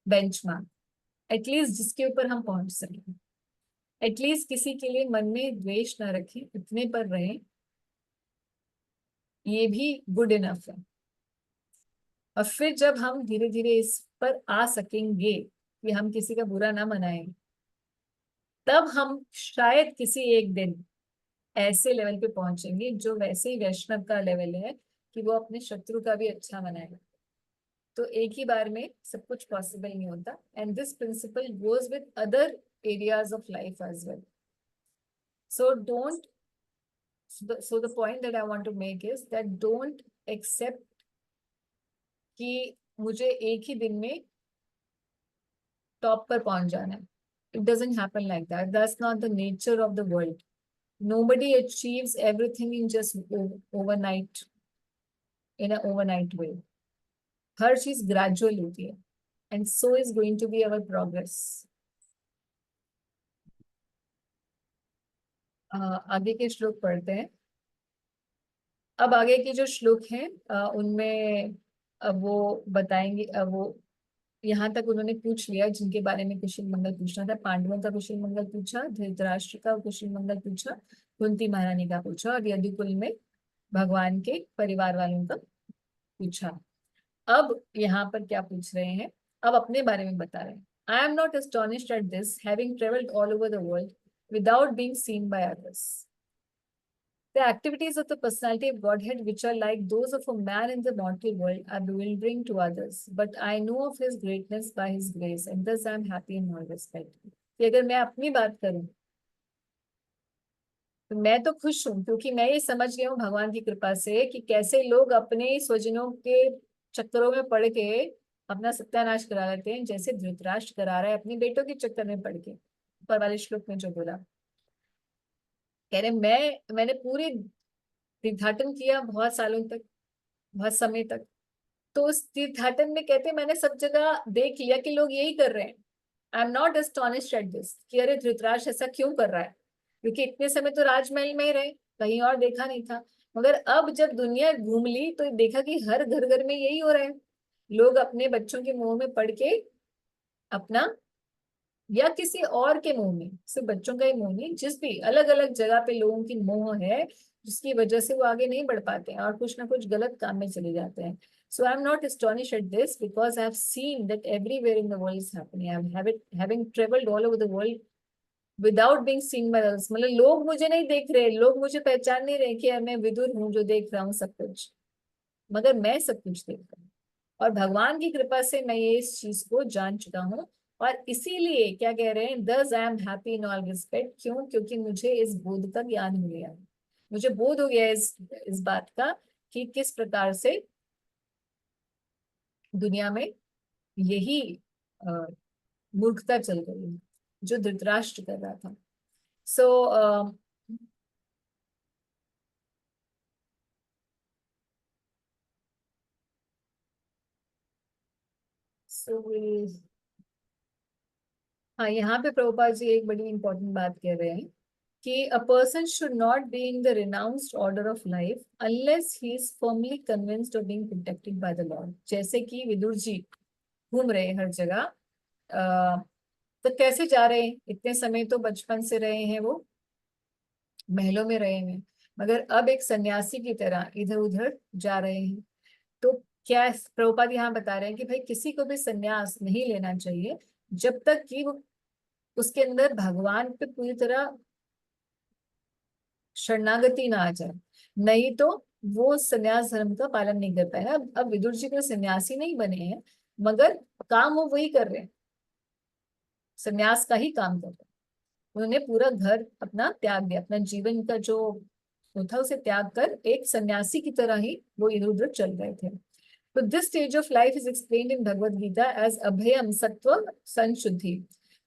benchmark, at least जिसके ऊपर हम पहुंच सकें. At least किसी के लिए मन में द्वेष न रखें, इतने पर रहें, ये भी गुड इनफ है. और फिर जब हम धीरे धीरे इस पर आ सकेंगे कि हम किसी का बुरा ना मनाएं, तब हम शायद किसी एक दिन ऐसे लेवल पे पहुंचेंगे जो वैसे ही वैष्णव का लेवल है कि वो अपने शत्रु का भी अच्छा मनाएगा. तो एक ही बार में सब कुछ पॉसिबल नहीं होता. And this principle goes with other areas of life as well. So the point that I want to make is that don't accept कि मुझे एक ही दिन में टॉप पर पहुंच जाना है. It doesn't happen like that. That's not the nature of the world. Nobody achieves everything in just overnight, in an overnight way. हर चीज ग्रेजुअल होती है, and so is going to be our progress. आगे के श्लोक पढ़ते हैं. अब आगे के जो श्लोक हैं उनमें वो बताएंगे. वो यहाँ तक उन्होंने पूछ लिया जिनके बारे में कुशल मंगल पूछना था. पांडवों का कुशल मंगल पूछा, धृतराष्ट्र का कुशल मंगल पूछा, कुंती महारानी का पूछा, और यदुकुल में भगवान के परिवार वालों का पूछा. अब यहाँ पर क्या पूछ रहे हैं? अब अपने बारे में बता रहे हैं. आई am not astonished at this, having travelled all over the world without being seen by others. The activities of the personality of Godhead, which are like those of a man in the mortal world, are bewildering to others. But I know of his greatness by his grace, and thus I am happy in all respect. कि अगर मैं अपनी बात करूं तो मैं तो खुश हूं, क्योंकि मैं ये समझ गया हूँ भगवान की कृपा से कि कैसे लोग अपने स्वजनों के चक्करों में पड़ के अपना सत्यानाश करा लेते हैं, जैसे धृतराष्ट्र करा रहा है अपने बेटों के चक्कर में पड़ के. ऊपर वाले श्लोक में जो बोला, कह रहे मैंने पूरे तीर्थाटन किया बहुत सालों तक, बहुत समय तक। तो उस तीर्थाटन में कहते मैंने सब जगह देख लिया कि लोग यही कर रहे हैं। आई am not astonished at this कि अरे धृतराष्ट्र ऐसा क्यों कर रहा है, क्योंकि इतने समय तो राजमहल में ही रहे, कहीं और देखा नहीं था। मगर अब जब दुनिया घूम ली तो देखा कि हर घर घर में यही हो रहा है। लोग अपने बच्चों के मुंह में पड़ के अपना, या किसी और के मुंह में, सिर्फ बच्चों का ही मुंह नहीं, जिस भी अलग अलग जगह पे लोगों की मोह है जिसकी वजह से वो आगे नहीं बढ़ पाते हैं और कुछ ना कुछ गलत काम में चले जाते हैं। So I'm not astonished at this because I've seen that everywhere in the world is happening. Having traveled all over the world without being seen by others. मतलब लोग मुझे नहीं देख रहे, लोग मुझे पहचान नहीं रहे कि मैं विदुर हूँ जो देख रहा हूँ सब कुछ, मगर मैं सब कुछ देख रहा हूँ। और भगवान की कृपा से मैं ये इस चीज को जान चुका हूँ। और इसीलिए क्या कह रहे हैं, thus I am happy in all respect। क्यों? क्योंकि मुझे इस बोध का ज्ञान हो गया है, मुझे बोध हो गया इस बात का कि किस प्रकार से दुनिया में यही मूर्खता चल रही है जो धृतराष्ट्र कर रहा था। सो हाँ, यहाँ पे प्रभुपाद जी एक बड़ी इंपॉर्टेंट बात कह रहे हैं कि a person should not be in the renounced order of life unless he is firmly convinced of being protected by the Lord। जैसे कि विदुर जी घूम रहे हैं हर जगह, तो कैसे जा रहे हैं? इतने समय तो बचपन से रहे हैं, वो महलों में रहे हैं, मगर अब एक सन्यासी की तरह इधर उधर जा रहे हैं। तो क्या प्रभुपाद यहाँ बता रहे हैं कि भाई किसी को भी सन्यास नहीं लेना चाहिए जब तक कि वो उसके अंदर भगवान पे पूरी तरह शरणागति ना आ जाए, नहीं तो वो सन्यास धर्म का पालन नहीं कर पाएगा। अब विदुर जी कोई सन्यासी नहीं बने हैं, मगर काम वो वही कर रहे हैं, सन्यास का ही काम कर रहे हैं। उन्होंने पूरा घर अपना त्याग दिया, अपना जीवन का जो था उसे त्याग कर एक सन्यासी की तरह ही वो इधर उधर चल रहे थे। तो this stage of life is explained in Bhagavad Gita as अभयम सत्व संशुद्धि।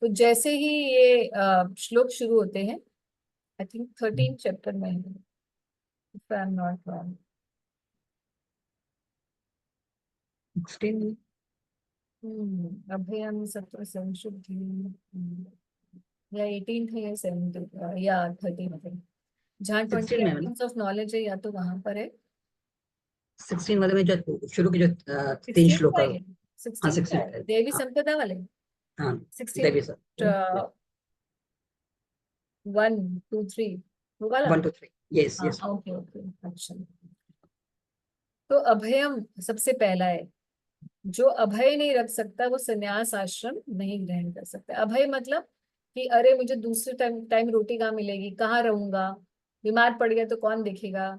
तो जैसे ही ये श्लोक शुरू होते हैं, आई थिंक 13 चैप्टर में है, if I am not wrong. 16 अभयम सत्व संशुद्धि, या 18 थे या 17 या 13 थे, जहाँ 20 16 में एलिमेंट्स ऑफ नॉलेज है, या तो वहां पर है 16 वाले में जो शुरू के जो 3 16 श्लोक का है। है, हाँ 16 का 16 है, देवी हाँ संपदा वाले हाँ 16 देवी सर 1 2 3 वो वाला। 1 2 3 यस हाँ, यस ओके ओके, अच्छा। तो अभयम सबसे पहला है, जो अभय नहीं रख सकता वो संन्यास आश्रम नहीं ग्रहण कर सकता। अभय मतलब कि अरे मुझे दूसरे टाइम टाइम रोटी कहाँ मिलेगी, कहाँ रहूंगा, बीमार पड़ गया तो कौन देखेगा।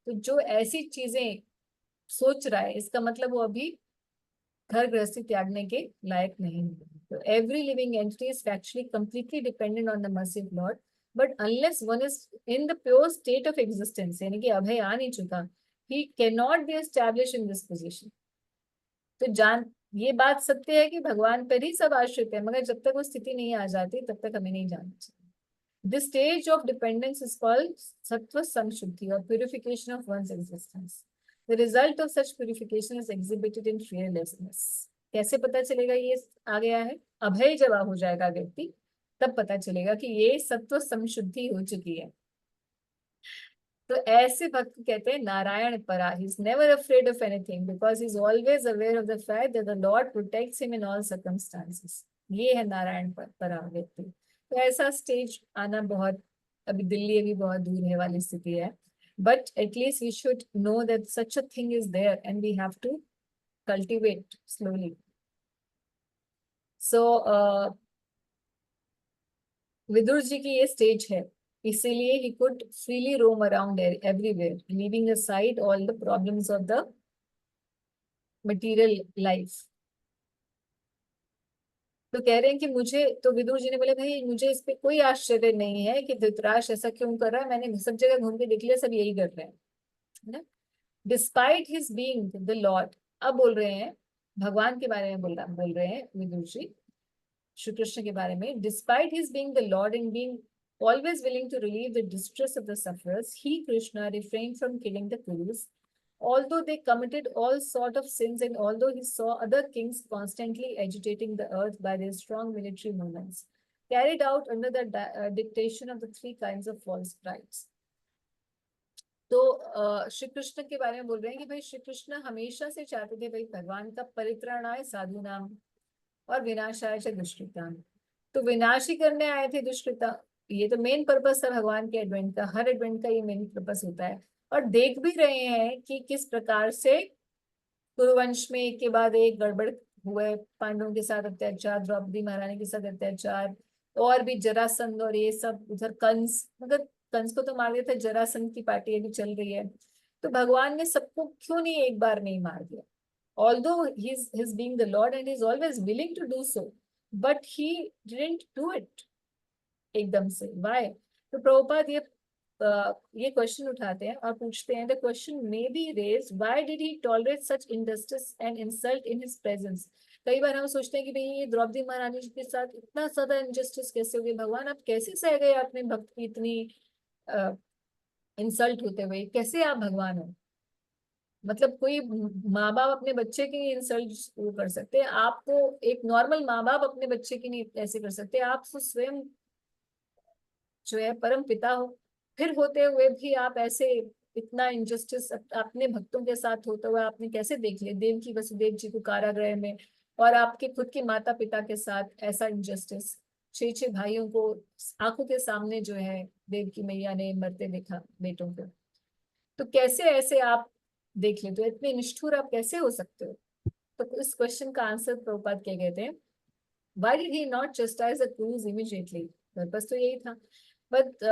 तो जो ऐसी चीजें सोच रहा है, इसका मतलब वो अभी घर गृहस्थी त्यागने के लायक नहीं है। तो every living entity is actually completely dependent on the mercy of Lord, but unless one is in the pure state of existence, यानी कि अभय आ नहीं चुका, he can not be establish in this position. तो जान ये बात सत्य है कि भगवान पर ही सब आश्रित है, मगर जब तक वो स्थिति नहीं आ जाती तब तक हमें नहीं जानना चाहिए। This stage of dependence is called sattva samshuddhi और purification of one's existence. The result of such purification is exhibited in fearlessness। कैसे पता चलेगा ये आ गया है? अभय जब हो जाएगा व्यक्ति, तब पता चलेगा कि ये सत्व संशुद्धि हो चुकी है। तो ऐसे भक्त कहते हैं नारायण परा, he is never afraid of anything because he is always aware of the fact that the Lord protects him in all circumstances. ये है नारायण परा व्यक्ति। तो ऐसा स्टेज आना बहुत, अभी दिल्ली अभी बहुत दूर है वाली स्थिति है, but at least we should know that such a thing is there and we have to cultivate slowly. So Vidur ji की ये स्टेज है, इसीलिए he could freely roam around everywhere, leaving aside all the problems of the material life। तो कह रहे हैं कि मुझे, तो विदुर जी ने बोले भाई मुझे इस पे कोई आश्चर्य नहीं है कि धृतराष्ट्र ऐसा क्यों कर रहा है, मैंने सब जगह घूम के देख लिया, सब यही कर रहे हैं, है ना। Despite his being the Lord, अब बोल रहे हैं भगवान के बारे में बोल रहे हैं विदुर जी, श्री कृष्ण के बारे में, despite his being the Lord and being always willing to relieve the distress of the sufferers, he Krishna refrained from killing the Kurus, although they committed all sort of sins, and although he saw other kings constantly agitating the earth by their strong military movements, carried out under the dictation of the three kinds of false brides. तो श्री कृष्ण के बारे में बोल रहे हैं कि भाई श्री कृष्ण हमेशा से चाहते थे भाई भगवान का परित्राणाय साधु नाम और विनाशाय च दुष्कृताम। तो विनाश ही करने आए थे दुष्कृता, ये तो मेन पर्पस था भगवान के एडवेंट का, हर एडवेंट का ये मेन पर्पस होता है। और देख भी रहे हैं कि किस प्रकार से कुरुवंश में एक के बाद एक गड़बड़ हुए, पांडवों के साथ अत्याचार, द्रौपदी महारानी के साथ अत्याचार, और भी जरासंध और ये सब, उधर कंस, मगर कंस को तो मार दिया था, जरासंध की पार्टी अभी चल रही है। तो भगवान ने सबको क्यों नहीं एक बार नहीं मार दिया? Although he's being the Lord and he's always willing to do so, but he didn't do it एकदम से। Why? तो प्रभुपाद ये क्वेश्चन उठाते हैं और पूछते हैं, the question may be raised, why did he tolerate such injustice and insult in his presence? कई बार हम सोचते हैं कि भाई ये द्रौपदी महारानी के साथ इतना ज्यादा इंजस्टिस कैसे हो गई, भगवान आप कैसे सह गए अपने भक्त की इतनी इंसल्ट होते हुए, कैसे आप भगवान हो? मतलब कोई माँ बाप अपने बच्चे की नहीं इंसल्ट कर सकते, आप तो एक नॉर्मल माँ बाप अपने बच्चे की नहीं ऐसे कर सकते, आप तो स्वयं जो है परम पिता हो, फिर होते हुए भी आप ऐसे इतना इंजस्टिस अपने भक्तों के साथ होता हुआ आपने कैसे देख लिया? देवकी वसुदेव जी को कारागृह में, और आपके खुद के माता पिता के साथ ऐसा इंजस्टिस, 6 भाइयों को आंखों के सामने जो है देवकी मैया ने मरते देखा बेटों को, तो कैसे ऐसे आप देख ले? तो इतने निष्ठुर आप कैसे हो सकते हो? तो इस क्वेश्चन का आंसर प्रभुपाद क्या कहते हैं, why did he not chastise the Kurus immediately? Purpose तो यही था। But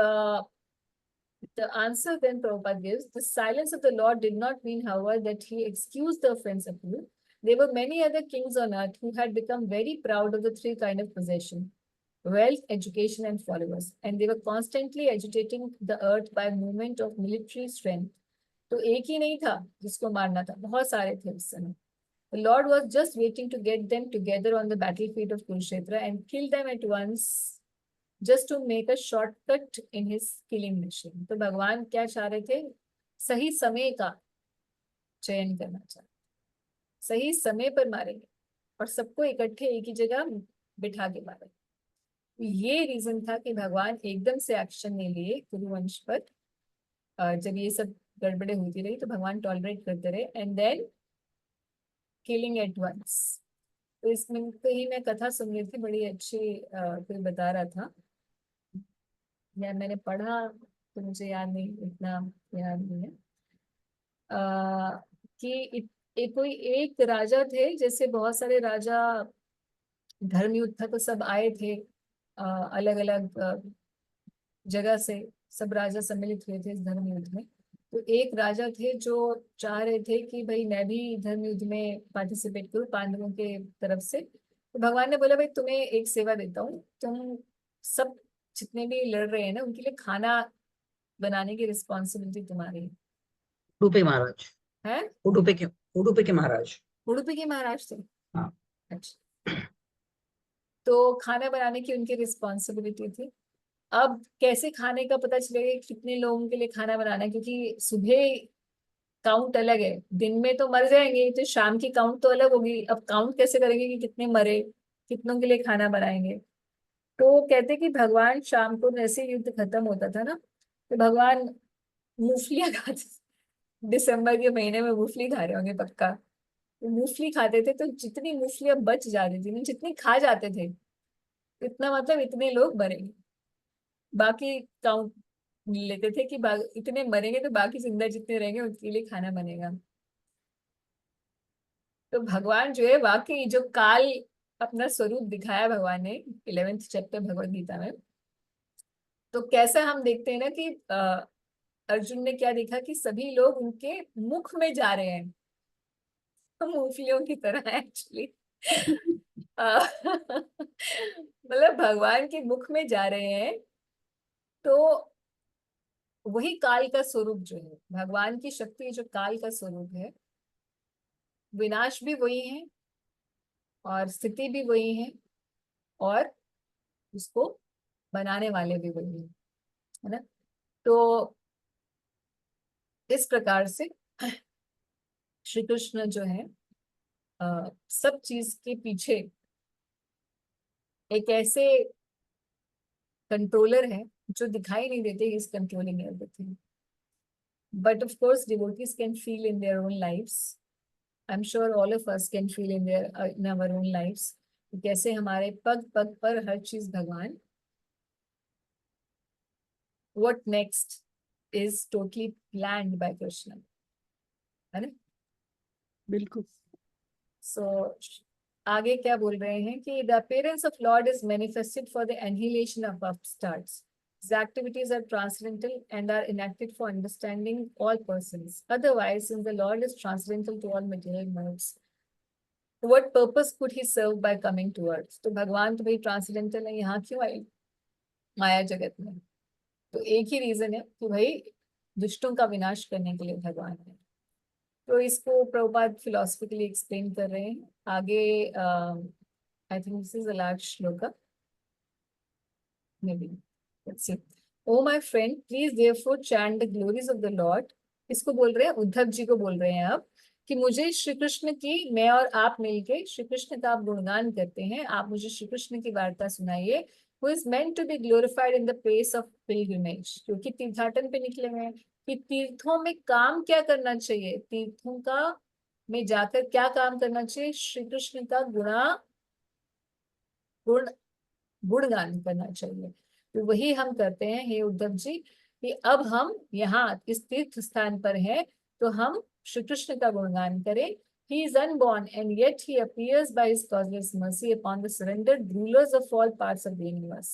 the answer then Prabhupada gives, the silence of the Lord did not mean, however, that he excused the offense of Kuru. There were many other kings on earth who had become very proud of the three kinds of possession: wealth, education, and followers, and they were constantly agitating the earth by movement of military strength. तो एक ही नहीं था जिसको मारना था, बहुत सारे थे उस समय। The Lord was just waiting to get them together on the battlefield of Kurukshetra and kill them at once, just to make a shortcut in his killing mission. तो भगवान क्या चाह रहे थे? सही समय का चयन करना चाह रहे, सही समय पर मारेंगे और सबको इकट्ठे एक ही जगह बिठा के मारेंगे। ये रीजन था कि भगवान एकदम से एक्शन नहीं लिए कुरुवंश पर। जब ये सब गड़बड़े होती रही तो भगवान टॉलरेट करते रहे, and then killing at once. तो इसमें कहीं मैं कथा सुन रही थी, बड़ी अच्छी कोई बता रहा था, या मैंने पढ़ा तो मुझे याद नहीं, इतना याद नहीं है, कि कोई एक राजा थे, जैसे बहुत सारे राजा धर्म युद्ध था तो सब आए थे अलग अलग जगह से, सब राजा सम्मिलित हुए थे इस धर्म युद्ध में। तो एक राजा थे जो चाह रहे थे कि भाई मैं भी धर्म युद्ध में पार्टिसिपेट करूं पांडवों के तरफ से। तो भगवान ने बोला भाई तुम्हें एक सेवा देता हूँ, तुम सब जितने भी लड़ रहे हैं ना उनके लिए खाना बनाने की रिस्पॉन्सिबिलिटी तुम्हारी है। उडुपी महाराज है? उडुपी के महाराज, उडुपी के महाराज थे। हाँ। अच्छा, तो खाना बनाने की उनकी रिस्पॉन्सिबिलिटी थी। अब कैसे खाने का पता चलेगा कितने लोगों के लिए खाना बनाना है, क्योंकि सुबह काउंट अलग है, दिन में तो मर जाएंगे तो शाम की काउंट तो अलग होगी। अब काउंट कैसे करेंगे कि कितने मरे, कितनों के लिए खाना बनाएंगे? तो कहते कि भगवान शाम को जैसे युद्ध खत्म होता था ना, तो भगवान मूंगफलियां खाते, दिसंबर के महीने में मूंगफली खा रहे होंगे पक्का। तो मूंगफली खाते थे, तो जितनी मूंगफलियां बच जाती थी, जितनी खा जाते थे, इतना मतलब इतने लोग मरेंगे। बाकी काउंट लेते थे कि इतने मरेंगे तो बाकी जिंदा जितने रहेंगे उनके लिए खाना बनेगा। तो भगवान जो है वाकई जो काल अपना स्वरूप दिखाया भगवान ने 11th चैप्टर भगवद गीता में, तो कैसा हम देखते हैं ना कि अर्जुन ने क्या देखा कि सभी लोग उनके मुख में जा रहे हैं, तो मूंगफलियों की तरह एक्चुअली मतलब भगवान के मुख में जा रहे हैं। तो वही काल का स्वरूप जो है, भगवान की शक्ति जो काल का स्वरूप है, विनाश भी वही है और स्थिति भी वही है, और उसको बनाने वाले भी वही हैं, है ना। तो इस प्रकार से श्री कृष्ण जो है सब चीज के पीछे एक ऐसे कंट्रोलर है जो दिखाई नहीं देते, is controlling everything. But of course devotees can feel in their own lives, I am sure all of us can feel in our own lives, कैसे हमारे पग पग पर हर चीज भगवान, what next is totally planned by Krishna, है ना। बिल्कुल। सो आगे क्या बोल रहे हैं कि the appearance of Lord is manifested for the annihilation of upstarts. His activities are transcendental and are enacted for understanding all persons. Otherwise, since the Lord is transcendental to all material modes, what purpose could he serve by coming to earth? तो भगवान तो भाई ट्रांसडेंटल है, यहाँ क्यों आए माया जगत में? तो एक ही रीजन है कि भाई दुष्टों का विनाश करने के लिए भगवान है। तो इसको प्रभुपाद फिलोसफिकली एक्सप्लेन कर रहे हैं आगे। I think this is the last shloka, maybe, let's see. O my friend, please therefore chant the glories of the Lord. इसको बोल रहे हैं, उद्धव जी को बोल रहे हैं अब, कि मुझे श्री कृष्ण की, मैं और आप मिलके श्री कृष्ण का आप गुणगान करते हैं, आप मुझे श्री कृष्ण की वार्ता सुनाइए। Who is meant to be glorified in the place of pilgrimage, क्योंकि तीर्थाटन पे निकले हुए हैं कि तीर्थों में काम क्या करना चाहिए, तीर्थों का में जाकर क्या काम करना चाहिए, श्री कृष्ण का गुण गुणगान करना चाहिए। तो वही हम करते हैं हे उद्धव जी, कि अब हम यहाँ इस तीर्थ स्थान पर हैं तो हम श्री कृष्ण का गुणगान करें। He is unborn and yet he appears by his causeless mercy upon the surrendered rulers of all parts of the universe.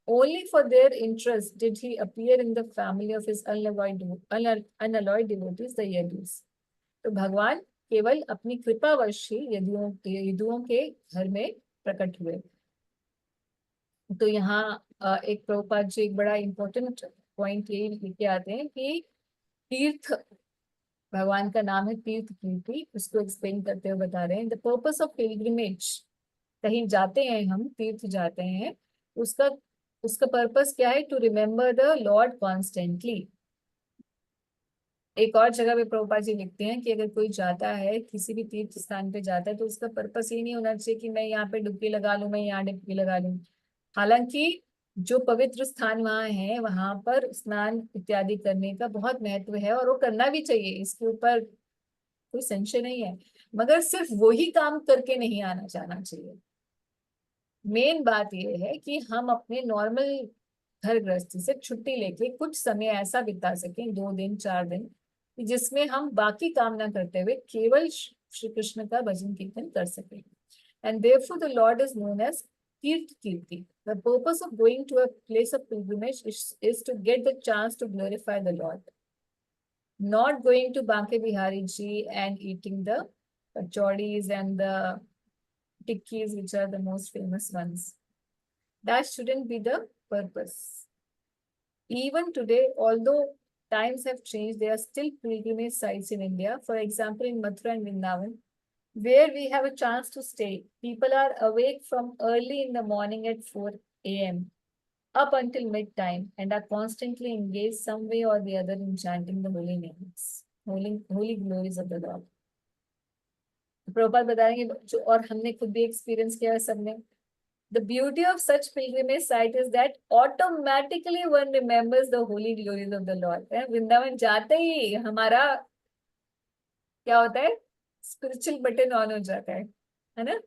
Only for their interest did he appear in the family of his unalloyed devotees, the Yadus. तो भगवान केवल अपनी कृपावश ही यदुओं के घर में प्रकट हुए। तो यहाँ एक प्रभुपाद जी एक बड़ा इंपॉर्टेंट पॉइंट ये लेके आते हैं कि तीर्थ, भगवान का नाम है तीर्थ कीर्ति, उसको एक्सप्लेन करते हुए बता रहे हैं द पर्पस ऑफ पिलग्रिमेज। कहीं जाते हैं हम, तीर्थ जाते हैं, उसका उसका पर्पस क्या है? To remember the Lord constantly. एक और जगह पे प्रभुपाद जी लिखते हैं कि अगर कोई जाता है किसी भी तीर्थ स्थान पे जाता है तो उसका पर्पस ये नहीं होना चाहिए कि मैं यहाँ पे डुबकी लगा लूं, मैं यहाँ डुबकी लगा लूं। हालांकि जो पवित्र स्थान वहाँ है वहां पर स्नान इत्यादि करने का बहुत महत्व है और वो करना भी चाहिए, इसके ऊपर कोई संशय नहीं है, मगर सिर्फ वही काम करके नहीं आना जाना चाहिए। मेन बात ये है कि हम अपने नॉर्मल घर गृहस्थी से छुट्टी लेके कुछ समय ऐसा बिता सकें, 2 दिन 4 दिन, जिसमें हम बाकी काम ना करते हुए केवल श्री कृष्ण का भजन कीर्तन कर सकें। And therefore the Lord is known as Tirtha Kirti. The purpose of going to a place of pilgrimage is to get the chance to glorify the Lord. Not going to Banke Bihari Ji and eating the kachoris and the tikkis, which are the most famous ones. That shouldn't be the purpose. Even today, although times have changed, there are still pilgrimage sites in India. For example, in Mathura and Vrindavan, where we have a chance to stay. People are awake from early in the morning at 4 a.m. up until mid-time and are constantly engaged some way or the other in chanting the holy names, holy glories of the Lord. Prabhupada बताएंगे जो, और हमने खुद भी एक्सपीरियंस किया है सबने। The beauty of such pilgrimage site is that automatically one remembers the holy glories of the Lord. Vrindavan जाते ही हमारा क्या होता है? स्पिरिचुअल बटन ऑन हो जाता है ना।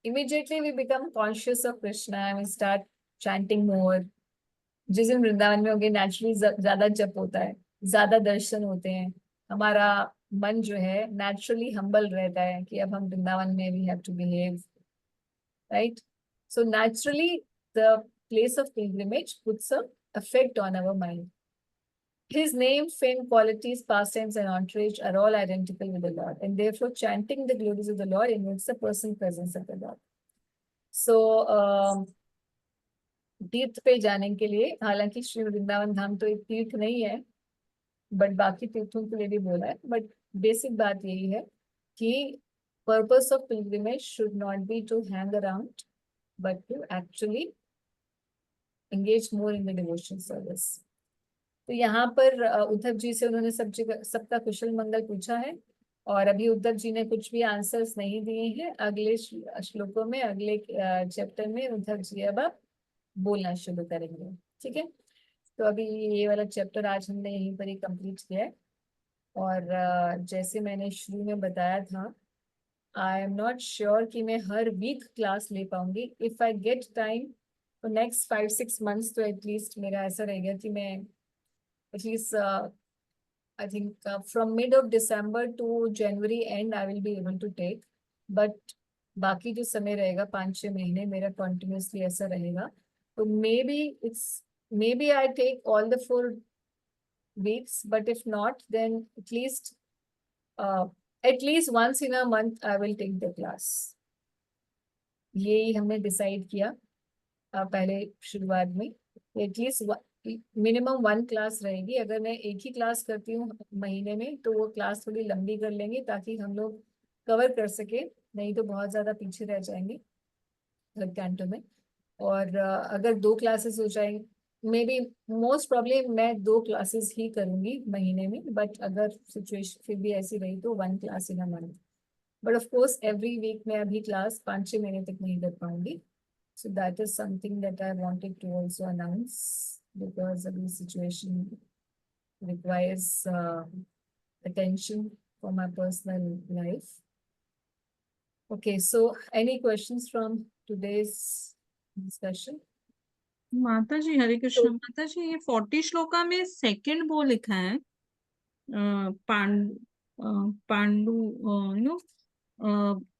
Immediately we become conscious of Krishna and we start chanting more. जिस दिन वृंदावन में होंगे नेचुरली ज्यादा जप होता है, ज्यादा दर्शन होते हैं, हमारा मन जो है नेचुरली हम्बल रहता है कि अब हम वृंदावन में we have to behave right. So naturally the place of pilgrimage puts a effect on our mind. His name, fame, qualities, pastimes, and entourage are all identical with the Lord, and therefore chanting the glories of the Lord invokes the personal presence of the Lord. So, तीर्थ पे जाने के लिए, हालांकि श्री वृंदावन धाम तो एक तीर्थ नहीं है, बट बाकी तीर्थों के लिए भी बोला है, बट बेसिक बात यही है कि purpose of pilgrimage should not be to hang around, but to actually engage more in the devotion service. तो यहाँ पर उद्धव जी से उन्होंने सबका कुशल मंगल पूछा है, और अभी उद्धव जी ने कुछ भी आंसर्स नहीं दिए हैं। अगले श्लोकों में, अगले चैप्टर में उद्धव जी अब बोलना शुरू करेंगे। ठीक है, तो अभी ये वाला चैप्टर आज हमने यहीं पर ही कंप्लीट किया है। और जैसे मैंने शुरू में बताया था, आई एम नॉट श्योर कि मैं हर वीक क्लास ले पाऊंगी। If I get time for next 5-6 months, तो एटलीस्ट मेरा ऐसा रहेगा कि मैं at least I think from mid of December to January end I will be able to take, but बाकी जो समय रहेगा 5-6 महीने मेरा continuously ऐसा रहेगा। तो maybe I take all the 4 weeks, but if not, then at least once in a month I will take the class। यही हमने डिसाइड किया पहले शुरुआत में। एटलीस्ट मिनिमम 1 क्लास रहेगी। अगर मैं एक ही क्लास करती हूँ महीने में, तो वो क्लास थोड़ी लंबी कर लेंगे ताकि हम लोग कवर कर सके, नहीं तो बहुत ज़्यादा पीछे रह जाएंगे हर कैंटो में। और अगर 2 क्लासेस हो जाएंगे, मे बी मोस्ट प्रॉब्ली मैं 2 क्लासेस ही करूँगी महीने में, बट अगर सिचुएशन फिर भी ऐसी रही तो 1 class in a month. But of course every week मैं अभी क्लास 5-6 महीने तक नहीं कर पाऊंगी। So that is something that I wanted to also announce, because the situation requires attention for my personal life. Okay, so any questions from today's discussion? माता जी हरे कृष्ण। माता जी ये 40 श्लोका में सेकंड वो लिखा है Pandu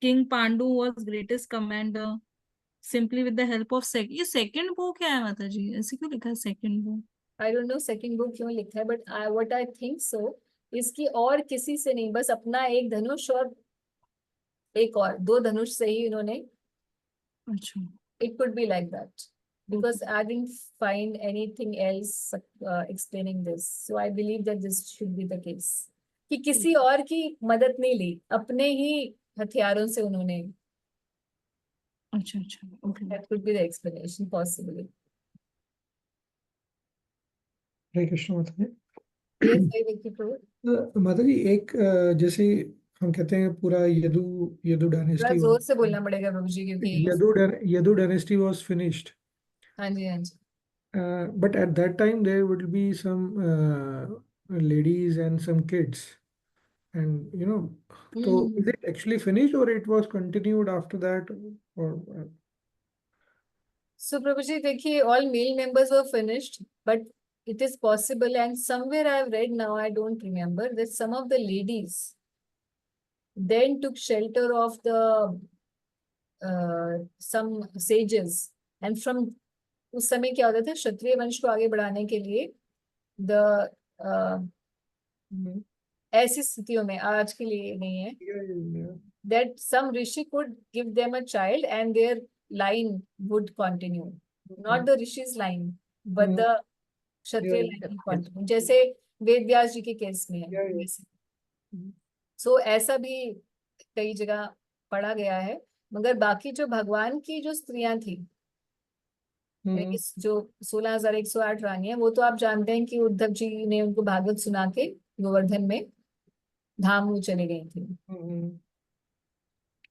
king Pandu was greatest commander simply with the help of ये सेकंड वो क्या है माता जी, ऐसे क्यों लिखा है सेकंड वो? I don't know second book क्यों लिखा है, but what I think so, इसकी और किसी से नहीं, बस अपना एक धनुष और एक और 2 धनुष से ही इन्होंने, अच्छा, it could be like that, because I didn't find anything else explaining this, so I believe that this should be the case, कि किसी और की मदद नहीं ली, अपने ही हथियारों से उन्होंने, अच्छा, okay. that could be the explanation possibly. हरे कृष्ण माता जी। Yes, I will keep it. माता जी एक जैसे हम कहते हैं पूरा यदु थोड़ा डायनेस्टी जोर से बोलना पड़ेगा प्रभु जी, क्योंकि यदु डायनेस्टी वाज फिनिश्ड, हाँ जी हाँ जी, but at that time there would be some ladies and some kids, and so is it actually finished or it was continued after that, or so प्रभु जी देखिए, all male members were finished, but it is possible, and somewhere I have read, now I don't remember, that some of the ladies then took shelter of the some sages, and from उस समय क्या होता था, क्षत्रिय वंश को आगे बढ़ाने के लिए ऐसी स्थितियों में, आज के लिए नहीं है, that some rishi could give them a child and their line would continue, not the rishi's line but the Kshatriya line will continue, जैसे वेद व्यास जी के केस में है। सो ऐसा भी कई जगह पढ़ा गया है, मगर बाकी जो भगवान की जो स्त्रियां थी, जो 16,108 रानियां, वो तो आप जानते हैं कि उद्धव जी ने उनको भागवत सुना के गोवर्धन में धाम वो चली गई थी।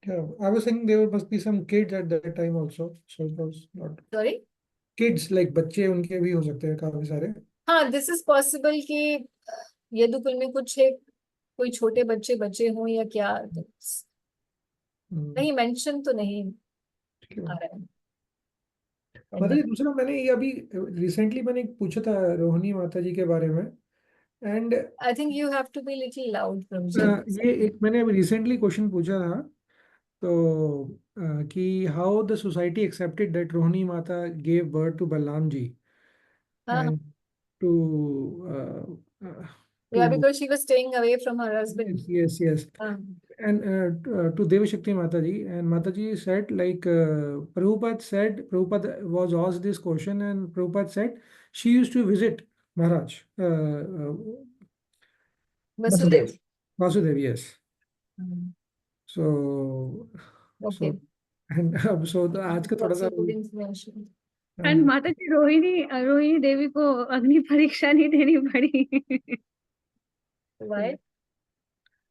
Yeah, I was thinking there must be some kids at that time also, so it was not sorry, kids like बच्चे उनके भी हो सकते हैं काफी सारे। हाँ, दिस इज पॉसिबल कि यदुकुल में कुछ एक कोई छोटे बच्चे बचे हों या क्या, नहीं मेंशन तो नहीं आ रहा है। मतलब दूसरा मैंने ये अभी रिसेंटली मैंने पूछा था रोहिणी माता जी के बारे में, and I think you have to be little loud प्रभु जी। ये एक मैंने अभी रिसेंटली क्वेश्चन पूछा था, तो कि how the society accepted that Rohini माता gave birth to Balaram ji and to Yeah, because she was staying away from her husband. yes and to Devashakti Mataji, and Mataji said like Prabhupada was asked this question, and Prabhupada said she used to visit Maharaj Vasudev, yes. So Okay. And अब so तो आज का थोड़ा That's सा a good information. एंड माता जी रोहिणी देवी को अग्नि परीक्षा नहीं देनी पड़ी। Why?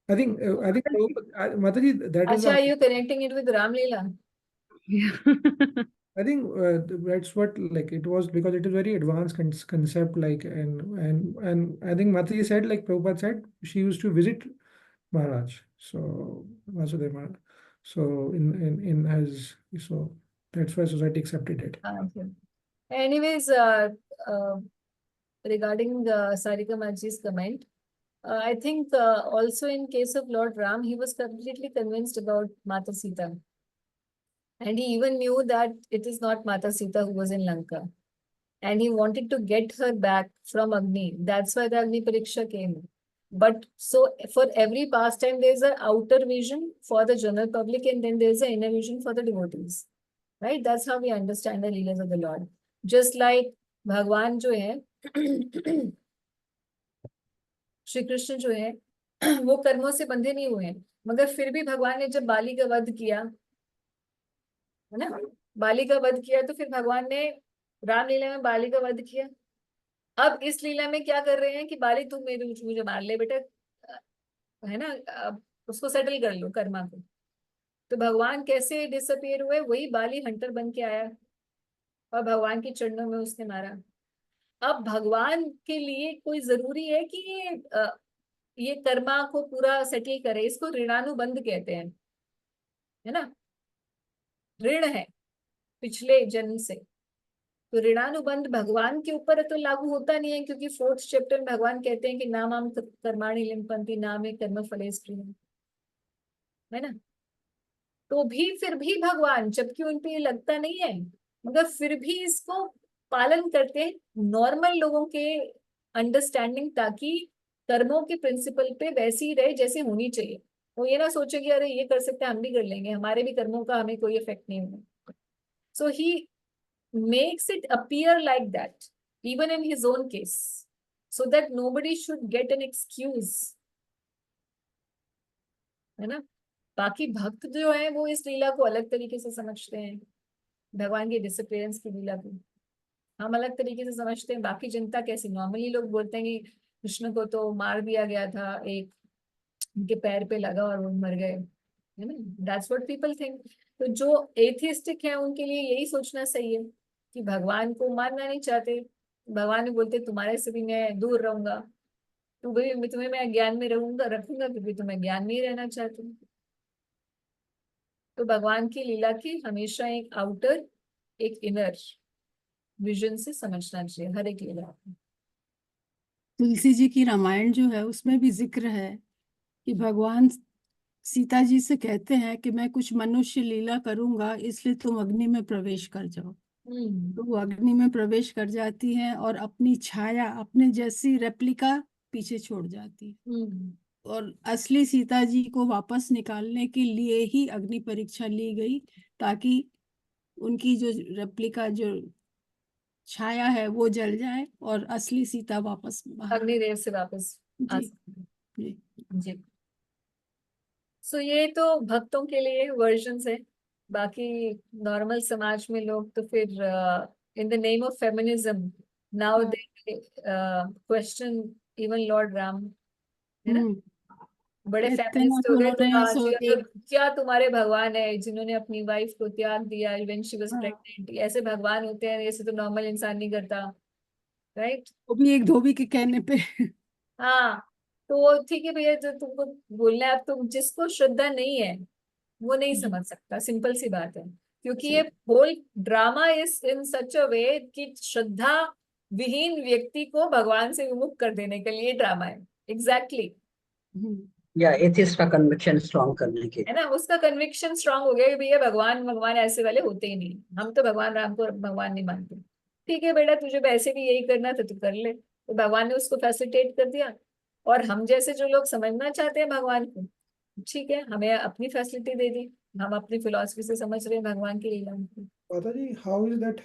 I think Mataji, that is Acha, are you connecting it with Ramlila? I think that's what, like, it was because it is very advanced concept, like, and I think Mataji said, like Prabhupada said, she used to visit Maharaj, so Vasudeva Maharaj, so in as so that's why society accepted it. Okay. Anyways, regarding Sarika Maji's comment, I think also in case of Lord Ram, he was completely convinced about Mata Sita. And he even knew that it is not Mata Sita who was in Lanka. And he wanted to get her back from Agni. That's why the Agni Pariksha came. But so for every pastime, there's an outer vision for the general public, and then there's an inner vision for the devotees. Right? That's how we understand the Leelas of the Lord. Just like Bhagwan जो है, श्री कृष्ण जो है, वो कर्मों से बंधे नहीं हुए हैं, मगर फिर भी भगवान ने जब बाली का वध किया, है ना, बाली का वध किया, तो फिर भगवान ने रामलीला में बाली का वध किया। अब इस लीला में क्या कर रहे हैं कि बाली तुम मुझे मार ले बेटा, है ना, अब उसको सेटल कर लो कर्मा को। तो भगवान कैसे डिसअपियर हुए? वही बाली हंटर बन के आया और भगवान के चरणों में उसने मारा। अब भगवान के लिए कोई जरूरी है कि ये कर्मा को पूरा सेटल करे? इसको ऋणानुबंध कहते हैं, है ना, ऋण है पिछले जन्म से, तो ऋणानुबंध भगवान के ऊपर तो लागू होता नहीं है, क्योंकि 4th चैप्टर में भगवान कहते हैं कि नामाम कर्माणि लिम्पन्ति नामे कर्म फले स्प्रियम, है ना। तो भी फिर भी भगवान, जबकि उन पे ये लगता नहीं है, मगर फिर भी इसको पालन करते हैं नॉर्मल लोगों के अंडरस्टैंडिंग, ताकि कर्मों के प्रिंसिपल पे वैसी ही रहे जैसे होनी चाहिए। वो ये ना सोचे कि अरे ये कर सकते हैं हम भी कर लेंगे, हमारे भी कर्मों का हमें कोई इफेक्ट नहीं होगा। सो ही makes it appear like that even in his own case, so that nobody should get an excuse, है ना। बाकी भक्त जो है वो इस लीला को अलग तरीके से समझते हैं, भगवान के डिसअपियरेंस की लीला को हम अलग तरीके से समझते हैं। बाकी जनता कैसे, नॉर्मली लोग बोलते हैं कि कृष्ण को तो मार दिया गया था, एक उनके पैर पे लगा और वो मर गए, है ना, दैट्स व्हाट पीपल थिंक। तो जो एथिस्टिक है उनके लिए यही सोचना सही है कि भगवान को मानना नहीं चाहते, भगवान भी बोलते तुम्हारे से भी मैं दूर रहूंगा, तो भाई तुम्हें मैं ज्ञान में रखूंगा क्योंकि तुम्हें ज्ञान में ही रहना चाहते हो। तो भगवान की लीला की हमेशा एक आउटर एक इनर विजन से समझना चाहिए हर एक लीला। तुलसी जी की रामायण जो है उसमें भी जिक्र है कि भगवान सीता जी से कहते हैं कि मैं कुछ मनुष्य लीला करूंगा, इसलिए तुम अग्नि में प्रवेश कर जाओ। तो वो अग्नि में प्रवेश कर जाती हैं और अपनी छाया, अपने जैसी रेप्लिका पीछे छोड़ जाती है। और असली सीता जी को वापस निकालने के लिए ही अग्नि परीक्षा ली गई, ताकि उनकी जो रेप्लिका, जो छाया है, वो जल जाए और असली सीता वापस अग्निदेव से वापस आ जी सकते। जी जी। सो ये तो भक्तों के लिए वर्जन्स है, बाकी नॉर्मल समाज में लोग तो फिर in the name of feminism now they question even Lord Ram, है ना, बड़े कहते हैं फेमिनिस्ट कि हो गए। तो उन्होंने हाँ सो जी, एक क्या तुम्हारे भगवान है जिन्होंने अपनी वाइफ को त्याग दिया व्हेन शी वाज हाँ, प्रेग्नेंट? ऐसे भगवान होते हैं, ऐसे तो नॉर्मल इंसान नहीं करता, राइट। वो भी एक धोबी के कहने पे हाँ, तो ठीक है भैया, जो तुमको बोलना है, अब तुम जिसको श्रद्धा नहीं है वो नहीं समझ सकता, सिंपल सी बात है। क्योंकि ये होल ड्रामा इज इन सच अ वे कि श्रद्धा विहीन व्यक्ति को भगवान से विमुख कर देने के लिए ड्रामा है। एग्जैक्टली या एथिस्ट का कन्विक्शन स्ट्रॉन्ग करने के है ना, उसका कन्विक्शन स्ट्रांग हो गया कि भैया भगवान भगवान ऐसे वाले होते ही नहीं, हम तो भगवान राम को भगवान नहीं मानते। ठीक है बेटा, तुझे वैसे भी यही करना था, तू कर ले। तो भगवान ने उसको फैसिलिटेट कर दिया, और हम जैसे जो लोग समझना चाहते हैं भगवान को, ठीक है, हमें अपनी फैसिलिटी दे दी, हम अपनी फिलॉसफी से समझ रहे हैं भगवान की लीला को। Mataji, how is that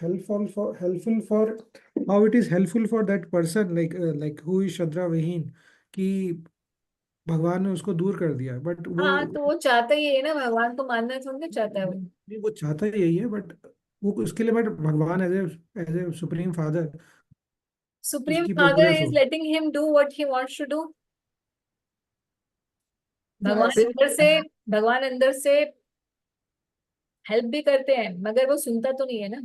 how it is helpful for that person, like who is Shraddha Vihin, कि भगवान ने उसको दूर कर दिया, बट हाँ, तो वो चाहता ही है ना, भगवान को मानना थोड़ी ना चाहता है वो। नहीं, वो चाहता ही यही है, बट वो उसके लिए, बट भगवान as a supreme father supreme उसकी फादर प्रोग्रेस हो। Is letting him do what he wants to do. भगवान फिर अंदर से भगवान अंदर से हेल्प भी करते हैं, मगर वो सुनता तो नहीं है ना।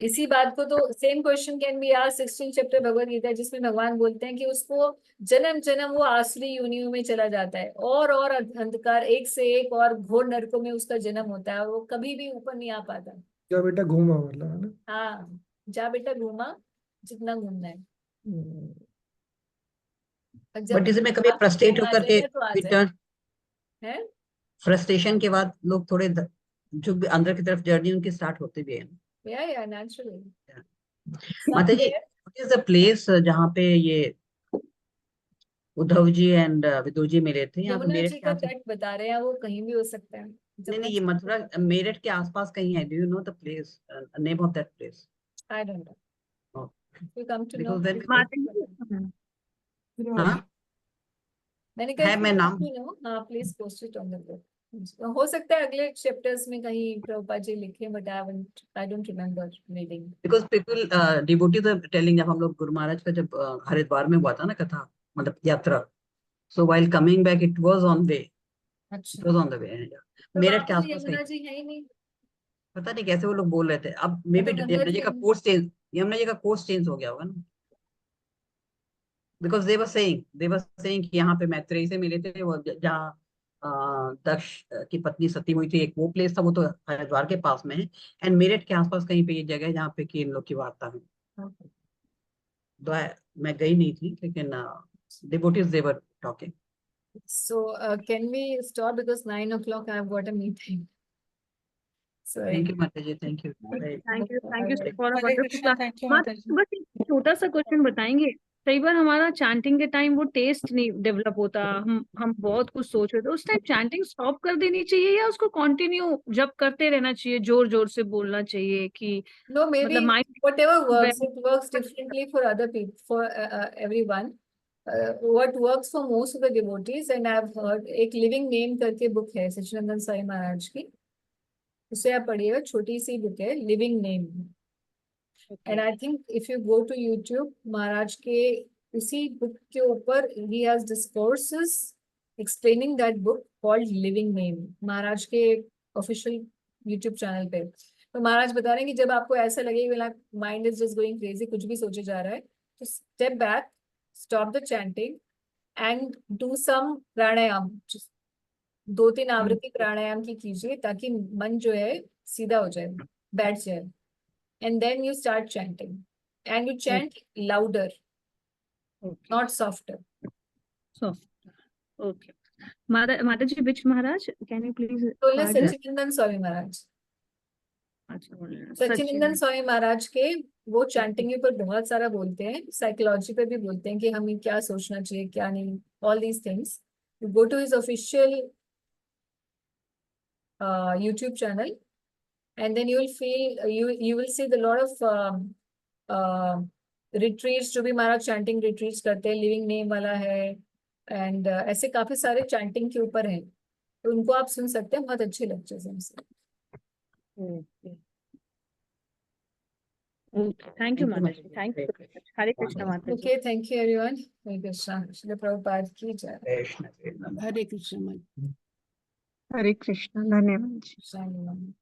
इसी बात को तो same question can be asked 16 chapter Bhagavad Gita, जिसमें भगवान बोलते हैं कि उसको जन्म जन्म वो आसुरी योनियों में चला जाता है, और अंधकार, एक से एक और घोर नरकों में उसका जन्म होता है, और वो कभी भी ऊपर नहीं आ पाता। क्या बेटा घूमा, मतलब, है ना। हाँ, जा बेटा घूमा जितना घूमना है, हम्म। और बट जब इसमें कभी आप फ्रस्ट्रेट आ होकर के जाएगा तो आ जाए। रिटर्न, है फ्रस्ट्रेशन के बाद लोग थोड़े जो भी अंदर की तरफ जर्नी उनकी स्टार्ट होती भी है। या नेचुरली माता जी, व्हाट इज द प्लेस जहाँ पे ये उद्धव जी एंड विदुर जी मिले थे? यहाँ पे यमुना मेरठ जी के का आस, तट बता रहे हैं, वो कहीं भी हो सकता है। नहीं यमुना नहीं, ये मथुरा मेरठ के आसपास कहीं है? Do you know the place, name of that place? I don't know, you come to know. Because then माता जी, हाँ मैंने कहा है, मैं नाम, हाँ, please post it on the group. हो सकता है अगले चैप्टर्स में कहीं प्रभुपाद जी लिखे, but I don't remember reading. Because people devotees are telling, जब हम लोग गुरु महाराज का जब हरिद्वार में हुआ था ना कथा, मतलब यात्रा, so while coming back it was on way, अच्छा, it was on the way. तो वहां मेरठ के पर आसपास कहीं, यमुना जी है ही नहीं। पता नहीं कैसे वो लोग बोल रहे थे। अब मे बी तो गंगा यमुना जी जी का है। कोर्स चेंज, यमुना जी का कोर्स चेंज हो गया होगा ना, बिकॉज दे वर सेइंग कि यहाँ पे मैत्रेयी से मिले थे, वो जहाँ दक्ष की पत्नी सती हुई थी, एक वो प्लेस था, वो तो हरिद्वार के पास में है। एंड मेरठ के आसपास कहीं पे ये जगह है जहाँ पे कि इन लोग की वार्ता है। तो मैं गई नहीं थी, लेकिन devotees they were talking. So can we stop, because 9 o'clock I have got a meeting. Sorry. Thank you माता जी, thank you. Thank you for a Hare wonderful Krishna, class. Thank you माता माता जी, जी। बस एक छोटा सा क्वेश्चन बताएंगे? कई बार हमारा चैंटिंग के टाइम वो टेस्ट नहीं डेवलप होता, हम बहुत कुछ सोच रहे थे, उस टाइम चैंटिंग स्टॉप कर देनी चाहिए या उसको कंटिन्यू जब करते रहना चाहिए, जोर जोर से बोलना चाहिए कि No, maybe मतलब mind whatever works, it works differently for other people, for everyone. What works for most of the devotees, and I've heard, एक लिविंग नेम करके बुक है सच्चिदानंद साई महाराज की, उसे आप पढ़िएगा, छोटी सी बुक है, living name. And I think if you go to YouTube, Maharaj के उसी बुक के ऊपर ही has discourses explaining that book called living name, Maharaj के ऑफिशियल यूट्यूब चैनल पे। तो महाराज बता रहे हैं कि जब आपको ऐसा लगे कि mind is just going crazy, कुछ भी सोचे जा रहा है, तो step back, stop the chanting and do some pranayama, 2-3 आवृत्ति प्राणायाम की कीजिए, ताकि मन जो है सीधा हो जाए, बैठ जाए, and then you start chanting, and you chant louder, not softer. Okay. माता जी, विच महाराज, कैन यू प्लीज बोले सच्चिदानंद स्वामी महाराज। सच्चिदानंद स्वामी महाराज के वो चैंटिंग के ऊपर बहुत सारा बोलते हैं, साइकोलॉजी पे भी बोलते हैं कि हमें क्या सोचना चाहिए, क्या नहीं, all these things. You go to his official YouTube channel, and then you will feel, you will see the lot of retreats जो भी महाराज चैंटिंग रिट्रीट्स करते हैं, लिविंग नेम वाला है, एंड ऐसे काफी सारे चैंटिंग के ऊपर हैं, तो उनको आप सुन सकते हैं, बहुत अच्छे लेक्चर्स हैं उनसे। थैंक यू माता जी, थैंक यू। हरे कृष्णा माता जी। Okay, thank you everyone. Hare Krishna, Srila Prabhupada की जय। हरे कृष्ण। हरे कृष्ण, धन्यवाद। कृष्णा।